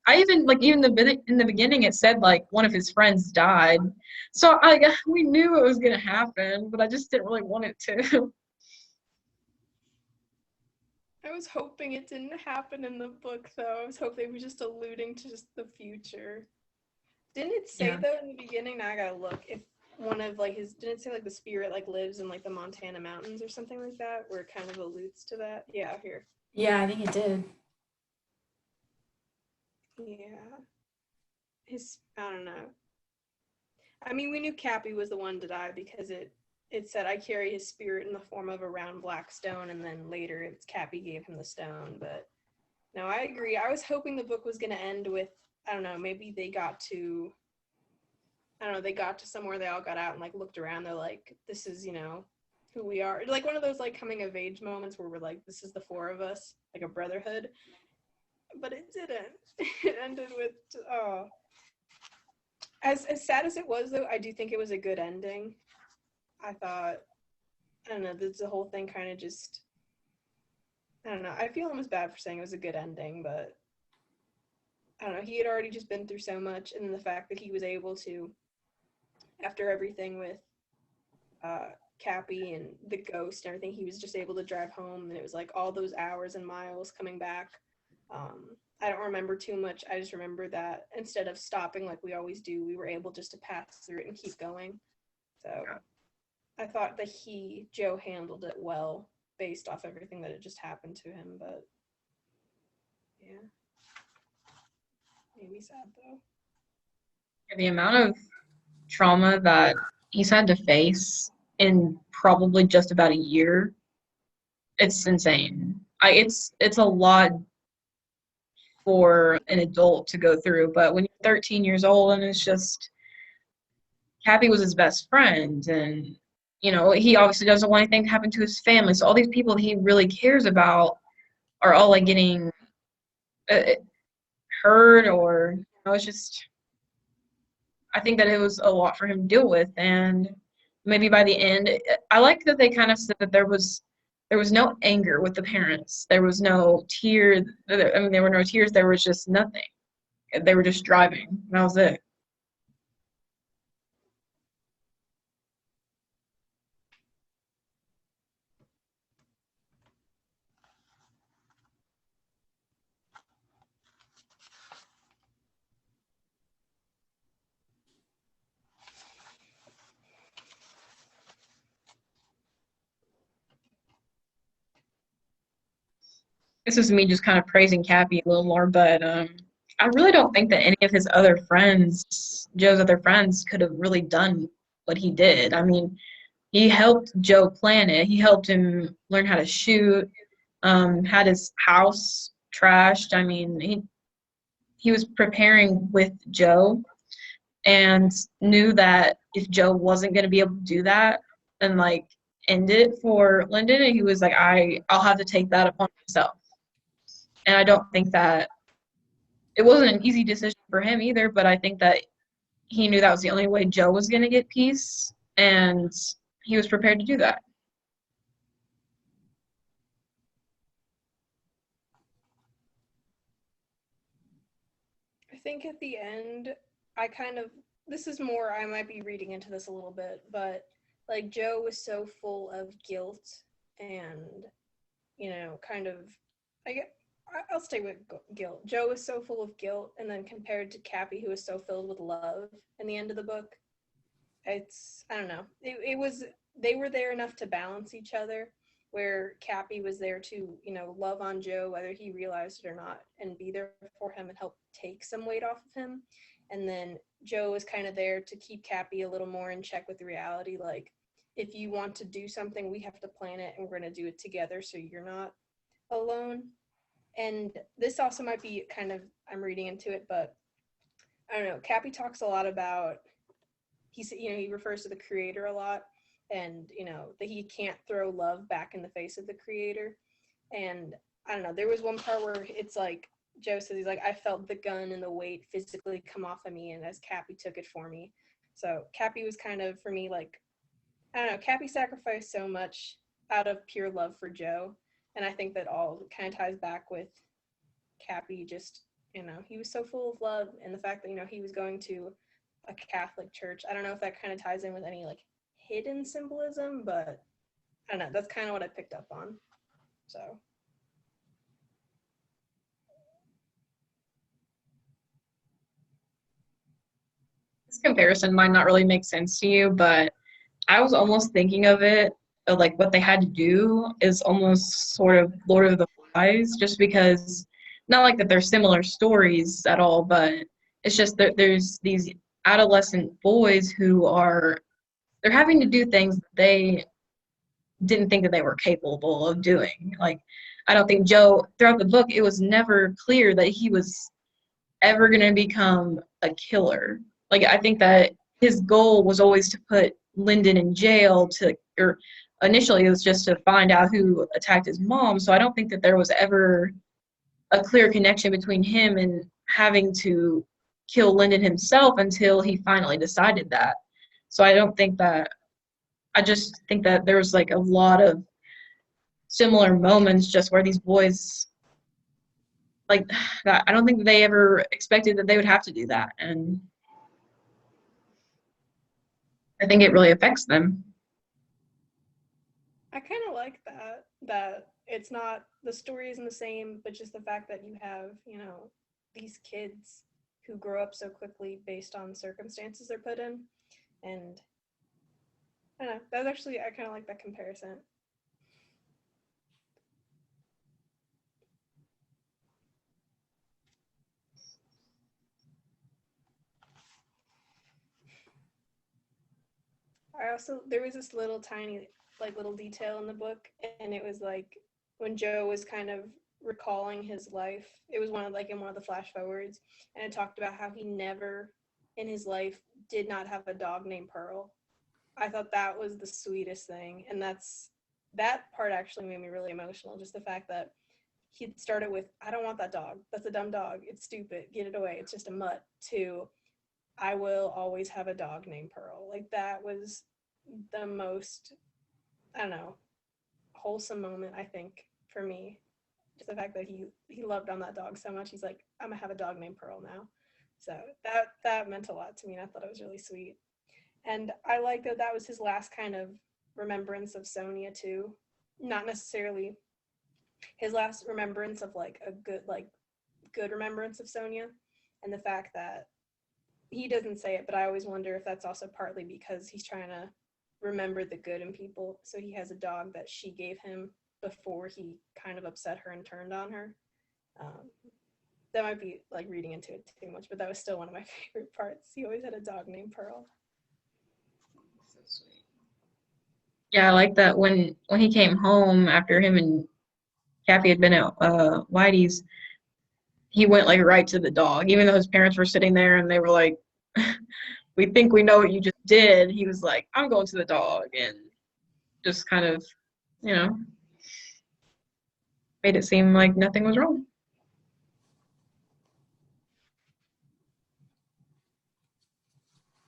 Speaker 2: I even even in the beginning it said like one of his friends died, so we knew it was gonna happen, but I just didn't really want it to.
Speaker 1: I was hoping it didn't happen in the book, though. I was hoping it was just alluding to just the future. Didn't it say,
Speaker 2: Yeah.
Speaker 1: though, in the beginning? Now I gotta look. If one of, like, didn't it say, like, the spirit, like, lives in, like, the Montana mountains or something like that, where it kind of alludes to that? Yeah, here.
Speaker 3: Yeah, I think it did.
Speaker 1: Yeah. I don't know. I mean, we knew Cappy was the one to die because it said, I carry his spirit in the form of a round black stone, and then later it's Cappy gave him the stone. But no, I agree. I was hoping the book was going to end with, I don't know, maybe they got to, I don't know, they got to somewhere, they all got out and, like, looked around. They're like, this is, who we are. Like one of those, like, coming of age moments where we're like, this is the four of us, like a brotherhood. But it didn't. It ended with, oh. As sad as it was, though, I do think it was a good ending. I thought, I don't know, the whole thing kind of just, I don't know. I feel almost bad for saying it was a good ending, but I don't know. He had already just been through so much, and the fact that he was able to, after everything with Cappy and the ghost and everything, he was just able to drive home, and it was like all those hours and miles coming back I don't remember too much. I just remember that instead of stopping like we always do, we were able just to pass through it and keep going. So I thought that Joe handled it well based off everything that had just happened to him. But yeah, made me sad though.
Speaker 2: The amount of trauma that he's had to face in probably just about a year, it's insane. It's a lot for an adult to go through, but when you're 13 years old and it's just Cappy was his best friend, and he obviously doesn't want anything to happen to his family. So all these people that he really cares about are all like getting uh, hurt, or it's just. I think that it was a lot for him to deal with, and maybe by the end, I like that they kind of said that there was no anger with the parents. There was no tears. I mean, there were no tears. There was just nothing. They were just driving. And that was it. This is me just kind of praising Cappy a little more, but I really don't think that any of his other friends, Joe's other friends, could have really done what he did. I mean, he helped Joe plan it. He helped him learn how to shoot, had his house trashed. I mean, he was preparing with Joe and knew that if Joe wasn't going to be able to do that and like end it for Lyndon, he was like, I'll have to take that upon myself. And I don't think that it wasn't an easy decision for him either, but I think that he knew that was the only way Joe was going to get peace, and he was prepared to do that.
Speaker 1: I think at the end, I kind of, this is more, I might be reading into this a little bit, but like Joe was so full of guilt and, kind of, I get, I'll stay with guilt. Joe was so full of guilt, and then compared to Cappy, who was so filled with love in the end of the book, I don't know. It was, they were there enough to balance each other, where Cappy was there to, love on Joe, whether he realized it or not, and be there for him and help take some weight off of him. And then Joe was kind of there to keep Cappy a little more in check with reality. Like, if you want to do something, we have to plan it and we're going to do it together so you're not alone. And this also might be kind of, I'm reading into it, but I don't know. Cappy talks a lot about, he refers to the creator a lot, and that he can't throw love back in the face of the creator. And I don't know, there was one part where it's like Joe says, he's like, I felt the gun and the weight physically come off of me, and as Cappy took it for me. So Cappy was kind of, for me, like, I don't know, Cappy sacrificed so much out of pure love for Joe. And I think that all kind of ties back with Cappy just, he was so full of love, and the fact that, he was going to a Catholic church. I don't know if that kind of ties in with any like hidden symbolism, but I don't know. That's kind of what I picked up on. So
Speaker 2: This comparison might not really make sense to you, but I was almost thinking of it like what they had to do is almost sort of Lord of the Flies, just because not like that they're similar stories at all, but it's just that there's these adolescent boys who they're having to do things that they didn't think that they were capable of doing. Like, I don't think Joe, throughout the book, it was never clear that he was ever going to become a killer. Like, I think that his goal was always to put Lyndon in jail or initially it was just to find out who attacked his mom. So I don't think that there was ever a clear connection between him and having to kill Lyndon himself until he finally decided that. So I just think that there was like a lot of similar moments just where these boys like that. I don't think they ever expected that they would have to do that, and I think it really affects them.
Speaker 1: I kind of like that it's not, the story isn't the same, but just the fact that you have, these kids who grow up so quickly based on circumstances they're put in. And I don't know, that's actually, I kind of like that comparison. I also, there was this little tiny, like, little detail in the book, and it was like when Joe was kind of recalling his life, it was in one of the flash forwards, and it talked about how he never in his life did not have a dog named Pearl. I thought that was the sweetest thing, and that part actually made me really emotional, just the fact that he started with, I don't want that dog, that's a dumb dog, it's stupid, get it away, it's just a mutt, to I will always have a dog named Pearl. Like, that was the most, I don't know, wholesome moment, I think, for me. Just the fact that he loved on that dog so much. He's like, I'm gonna have a dog named Pearl now. So that meant a lot to me, and I thought it was really sweet. And I like that that was his last kind of remembrance of Sonia too. Not necessarily his last remembrance of like a good remembrance of Sonia, and the fact that he doesn't say it, but I always wonder if that's also partly because he's trying to remember the good in people. So he has a dog that she gave him before he kind of upset her and turned on her. That might be like reading into it too much, but that was still one of my favorite parts. He always had a dog named Pearl.
Speaker 2: So sweet. Yeah, I like that when he came home after him and Kathy had been at Whitey's, he went like right to the dog, even though his parents were sitting there and they were like, "We think we know what you just did." He was like, "I'm going to the dog," and just kind of, you know, made it seem like nothing was wrong.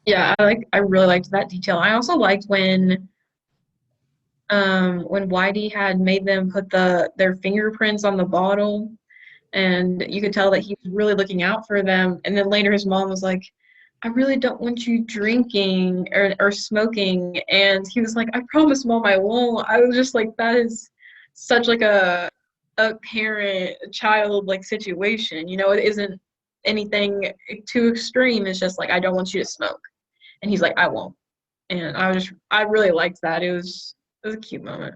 Speaker 2: Yeah, I really liked that detail. I also liked when Whitey had made them put their fingerprints on the bottle, and you could tell that he was really looking out for them. And then later his mom was like, "I really don't want you drinking or smoking," and he was like, "I promise, Mom, I won't." I was just like, that is such like a parent child like situation. It isn't anything too extreme. It's just like, I don't want you to smoke, and he's like, "I won't." And I really liked that. It was a cute moment.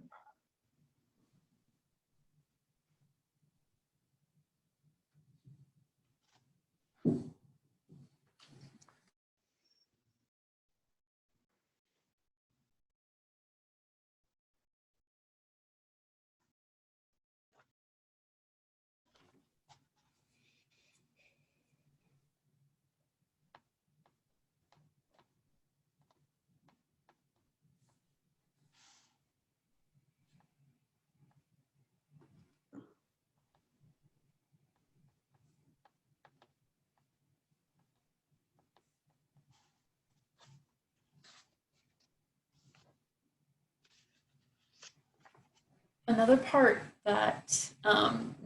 Speaker 3: Another part that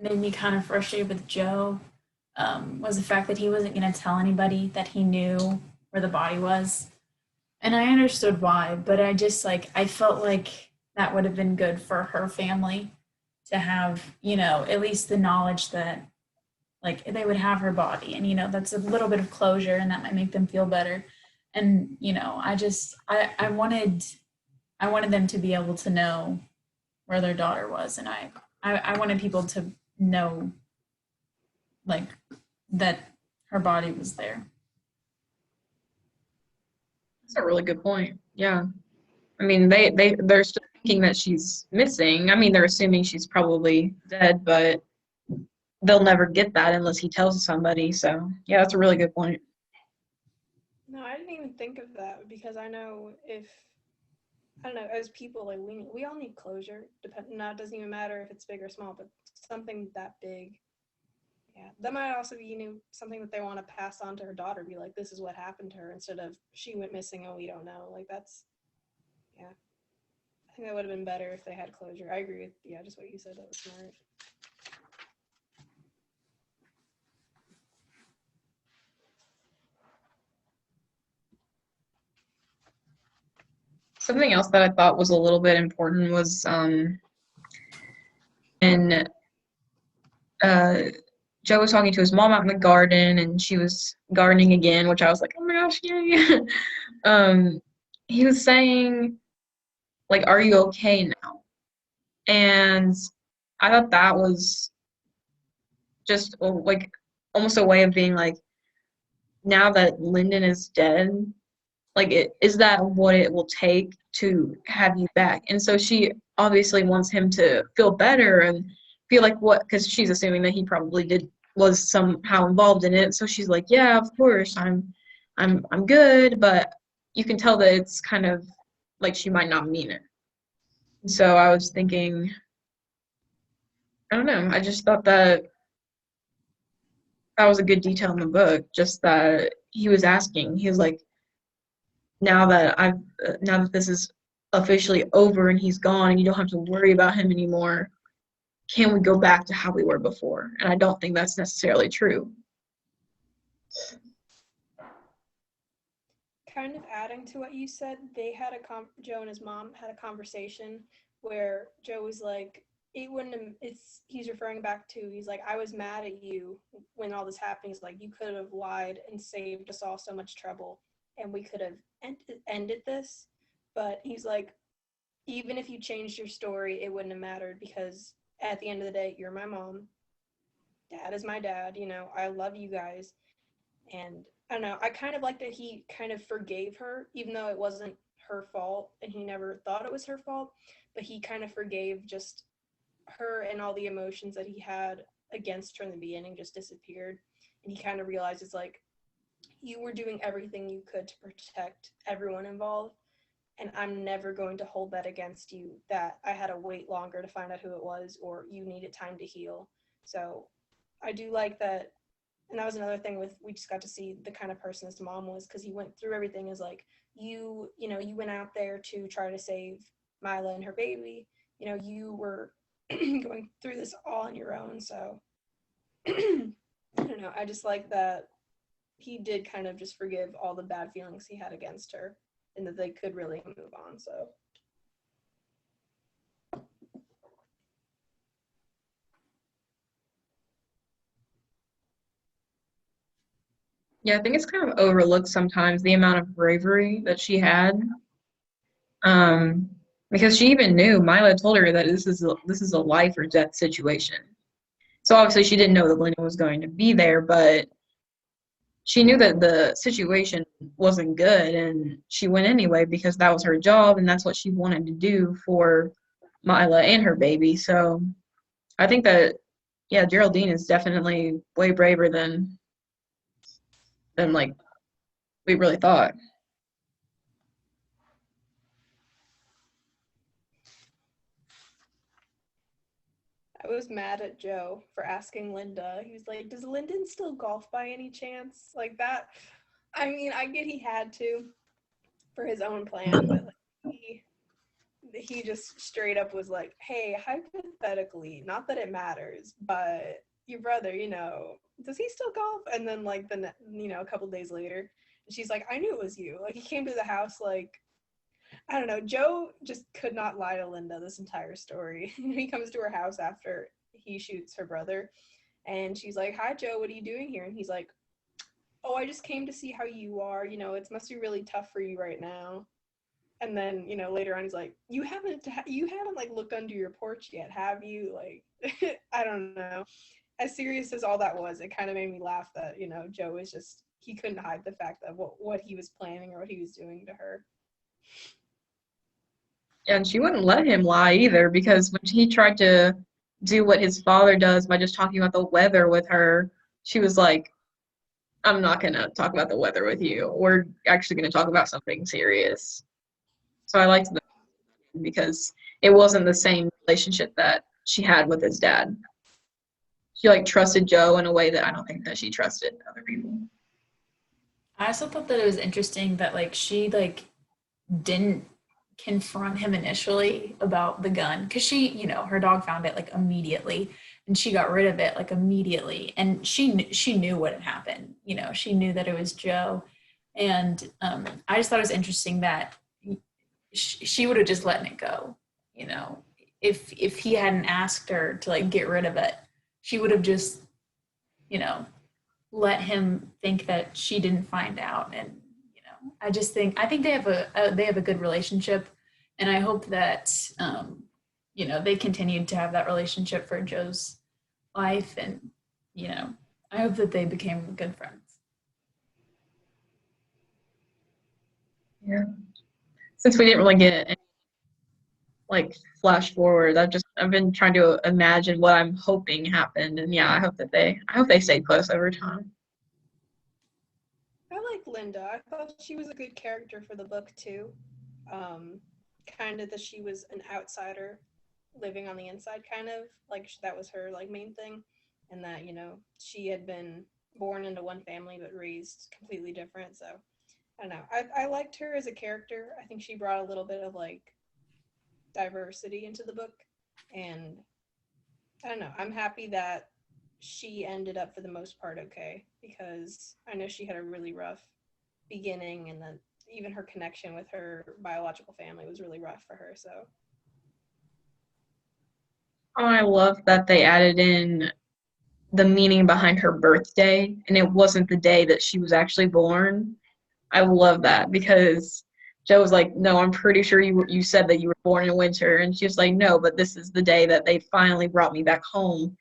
Speaker 3: made me kind of frustrated with Joe was the fact that he wasn't going to tell anybody that he knew where the body was. And I understood why, but I just like, I felt like that would have been good for her family to have, at least the knowledge that like they would have her body. And, that's a little bit of closure and that might make them feel better. And, I wanted them to be able to know where their daughter was. And I wanted people to know like that her body was there.
Speaker 2: That's a really good point. Yeah. I mean, they're still thinking that she's missing. I mean, they're assuming she's probably dead, but they'll never get that unless he tells somebody. So, yeah, that's a really good point.
Speaker 1: No, I didn't even think of that, because I know if, I don't know, as people, like, we all need closure. Now, it doesn't even matter if it's big or small, but something that big. Yeah, that might also be, something that they want to pass on to her daughter. Be like, this is what happened to her, instead of she went missing and we don't know. Like, that's, yeah. I think that would have been better if they had closure. I agree with, yeah, just what you said. That was smart.
Speaker 2: Something else that I thought was a little bit important was when Joe was talking to his mom out in the garden, and she was gardening again, which I was like, oh my gosh, yay. He was saying, like, are you okay now? And I thought that was just like almost a way of being like, now that Lyndon is dead, like, is that what it will take to have you back? And so she obviously wants him to feel better and feel like because she's assuming that he probably was somehow involved in it. So she's like, yeah, of course, I'm good, but you can tell that it's kind of like she might not mean it. And so I was thinking, I don't know, I just thought that was a good detail in the book, just that he was asking. He was like, now that this is officially over and he's gone and you don't have to worry about him anymore, can we go back to how we were before? And I don't think that's necessarily true.
Speaker 1: Kind of adding to what you said, they had Joe and his mom had a conversation where Joe was like, he's referring back to, he's like, I was mad at you when all this happened. He's like, you could have lied and saved us all so much trouble, and we could have ended this. But he's like, even if you changed your story, it wouldn't have mattered, because at the end of the day, you're my mom, dad is my dad, I love you guys. And I don't know, I kind of like that he kind of forgave her, even though it wasn't her fault and he never thought it was her fault, but he kind of forgave just her, and all the emotions that he had against her in the beginning just disappeared. And he kind of realizes, like, you were doing everything you could to protect everyone involved, and I'm never going to hold that against you, that I had to wait longer to find out who it was, or you needed time to heal. So I do like that. And that was another thing we just got to see the kind of person his mom was, because he went through everything as like, you went out there to try to save Mila and her baby. You were going through this all on your own. So I don't know. I just like that he did kind of just forgive all the bad feelings he had against her, and that they could really move on. So
Speaker 2: Yeah, I think it's kind of overlooked sometimes, the amount of bravery that she had. Um, because she even knew, Mila told her that this is a life or death situation. So obviously she didn't know that Lyndon was going to be there, but she knew that the situation wasn't good, and she went anyway because that was her job and that's what she wanted to do for Mila and her baby. So I think that, yeah, Geraldine is definitely way braver than like we really thought.
Speaker 1: I was mad at Joe for asking Linda. He was like, does Lyndon still golf by any chance? Like that. I mean, I get he had to for his own plan, but like, he just straight up was like, hey, hypothetically, not that it matters, but your brother, does he still golf? And then like a couple days later, she's like, I knew it was you. Like, he came to the house, like, I don't know. Joe just could not lie to Linda this entire story. He comes to her house after he shoots her brother, and she's like, hi, Joe, what are you doing here? And he's like, oh, I just came to see how you are. It must be really tough for you right now. And then, later on, he's like, you haven't like looked under your porch yet, have you? Like, I don't know. As serious as all that was, it kind of made me laugh that, Joe was just, he couldn't hide the fact that what he was planning or what he was doing to her.
Speaker 2: And she wouldn't let him lie either, because when he tried to do what his father does by just talking about the weather with her, she was like, I'm not going to talk about the weather with you. We're actually going to talk about something serious. So I liked that because it wasn't the same relationship that she had with his dad. She like trusted Joe in a way that I don't think that she trusted other people.
Speaker 3: I also thought that it was interesting that like she like didn't confront him initially about the gun, because her dog found it like immediately, and she got rid of it like immediately, and she knew what had happened. She knew that it was Joe, and I just thought it was interesting that she would have just let it go. if he hadn't asked her to like get rid of it, she would have just, you know, let him think that she didn't find out. And I think they have a good relationship, and I hope that they continued to have that relationship for Joe's life, and you know I hope that they became good friends.
Speaker 2: Yeah. Since we didn't really get any, like, flash forward, I've been trying to imagine what I'm hoping happened, and yeah, I hope they stayed close over time.
Speaker 1: I like Linda. I thought she was a good character for the book too. Um, kind of that she was an outsider living on the inside, kind of like that was her like main thing, and that she had been born into one family but raised completely different. So I don't know. I liked her as a character. I think she brought a little bit of like diversity into the book, and I don't know. I'm happy that she ended up for the most part okay, because I know she had a really rough beginning, and then even her connection with her biological family was really rough for her. So
Speaker 2: Oh, I love that they added in the meaning behind her birthday, and it wasn't the day that she was actually born. I love that because Joe was like, "No, I'm pretty sure you said that you were born in winter," and she was like, "No, but this is the day that they finally brought me back home,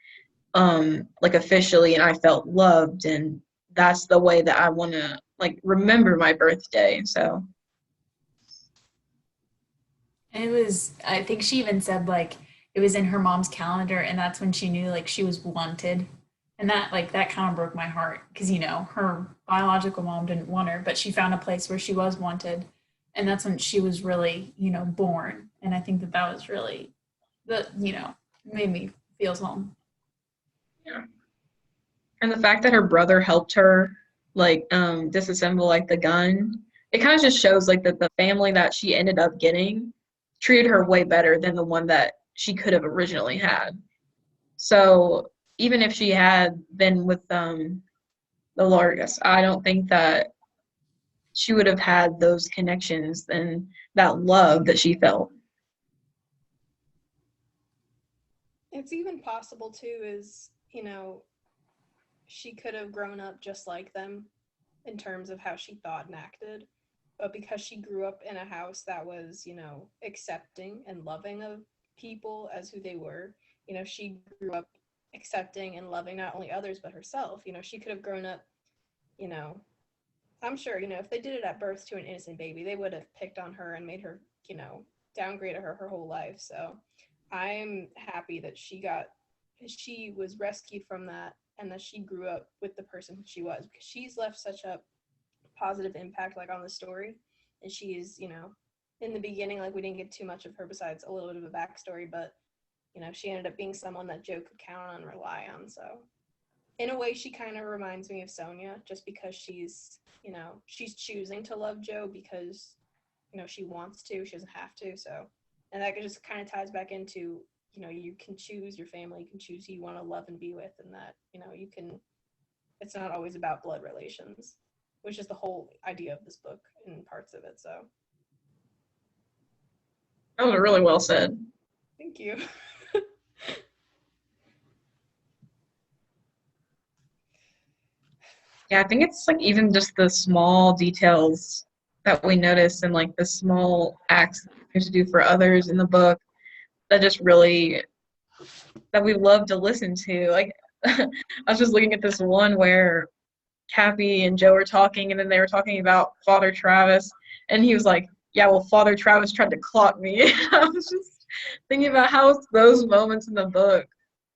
Speaker 2: like officially, and I felt loved, and that's the way that I want to like remember my birthday." So,
Speaker 3: And it was, I think she even said like it was in her mom's calendar, and that's when she knew like she was wanted. And that kind of broke my heart because her biological mom didn't want her, but she found a place where she was wanted, and that's when she was really born. And I think that was really the made me feel home.
Speaker 2: yeah. And the fact that her brother helped her like disassemble like the gun, it kind of just shows like that the family that she ended up getting treated her way better than the one that she could have originally had. So even if she had been with the Largus, I don't think that she would have had those connections and that love that she felt.
Speaker 1: it's even possible too is she could have grown up just like them in terms of how she thought and acted, but because she grew up in a house that was accepting and loving of people as who they were, she grew up accepting and loving not only others but herself. She could have grown up, you know I'm sure, if they did it at birth to an innocent baby, they would have picked on her and made her, downgraded her whole life. So I'm happy that she was rescued from that, and that she grew up with the person she was, because she's left such a positive impact like on the story. And she's, in the beginning, like we didn't get too much of her besides a little bit of a backstory, but she ended up being someone that Joe could count on and rely on. So in a way, she kind of reminds me of Sonia, just because she's choosing to love Joe because she wants to, she doesn't have to. So, and that just kind of ties back into you can choose your family, you can choose who you want to love and be with, and that you can, it's not always about blood relations, which is the whole idea of this book and parts of it. So
Speaker 2: That was really well said.
Speaker 1: thank you.
Speaker 2: Yeah, I think it's like even just the small details that we notice and like the small acts that we to do for others in the book that just really that we love to listen to. Like I was just looking at this one where Cappy and Joe were talking, and then they were talking about Father Travis, and he was like, "Yeah, well, Father Travis tried to clock me." I was just thinking about how it's those moments in the book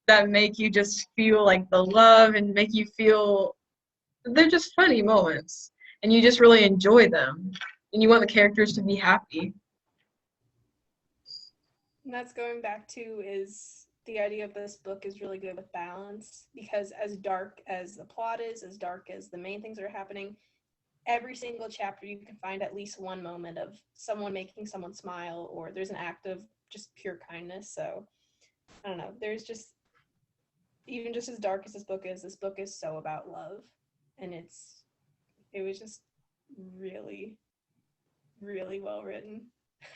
Speaker 2: that make you just feel like the love and make you feel they're just funny moments, and you just really enjoy them, and you want the characters to be happy.
Speaker 1: And that's going back to is the idea of this book is really good with balance, because as dark as the plot is, as dark as the main things that are happening, every single chapter you can find at least one moment of someone making someone smile, or there's an act of just pure kindness. So I don't know, there's just, even just as dark as this book is so about love. And it was just really, really well written.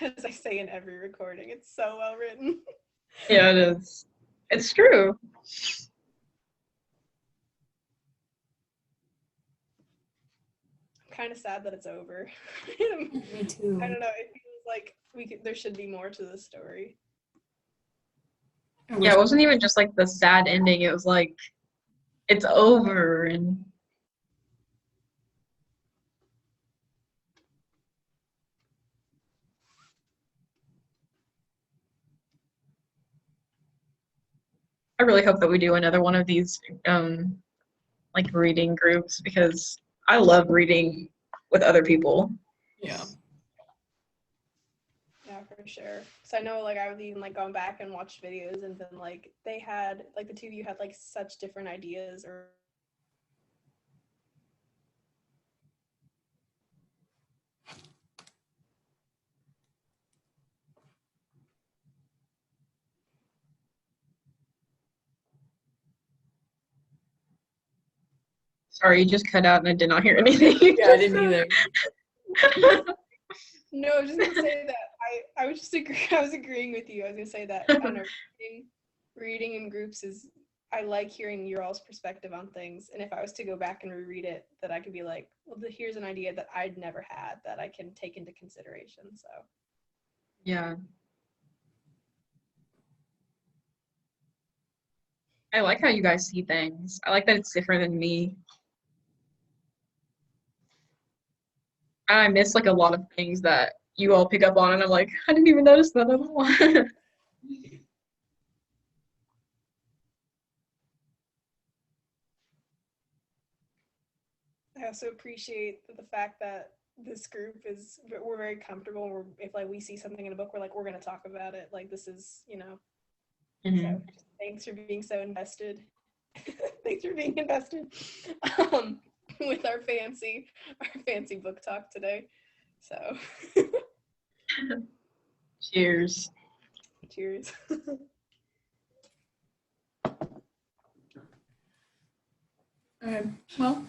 Speaker 1: As I say in every recording, it's so well written.
Speaker 2: Yeah, it is. It's true.
Speaker 1: I'm kind of sad that it's over.
Speaker 3: Me too.
Speaker 1: I don't know. It feels like there should be more to the story.
Speaker 3: I
Speaker 2: Yeah,
Speaker 3: wish
Speaker 2: it wasn't even just like the sad ending. It was like it's over and I really hope that we do another one of these like reading groups because I love reading with other people.
Speaker 3: yeah.
Speaker 1: Yeah, for sure. So I know, like, I've even like gone back and watched videos, and then like they had like the two of you had like such different ideas, or
Speaker 2: Sorry, you just cut out and I did not hear anything.
Speaker 3: Yeah, I didn't either.
Speaker 1: no, I was just gonna say that I was just I was agreeing with you. I was gonna say that I don't know, reading in groups is I like hearing your all's perspective on things, and if I was to go back and reread it, that I could be like, well, here's an idea that I'd never had that I can take into consideration. So
Speaker 2: Yeah. I like how you guys see things. I like that it's different than me. And I miss like a lot of things that you all pick up on and I'm like, I didn't even notice that.
Speaker 1: I also appreciate the fact that this group is we're very comfortable. If like we see something in a book, we're like we're gonna talk about it. Like this is So thanks for being so invested. Thanks for being invested um, with our fancy book talk today. So
Speaker 2: Cheers.
Speaker 1: cheers.
Speaker 3: Okay. Well,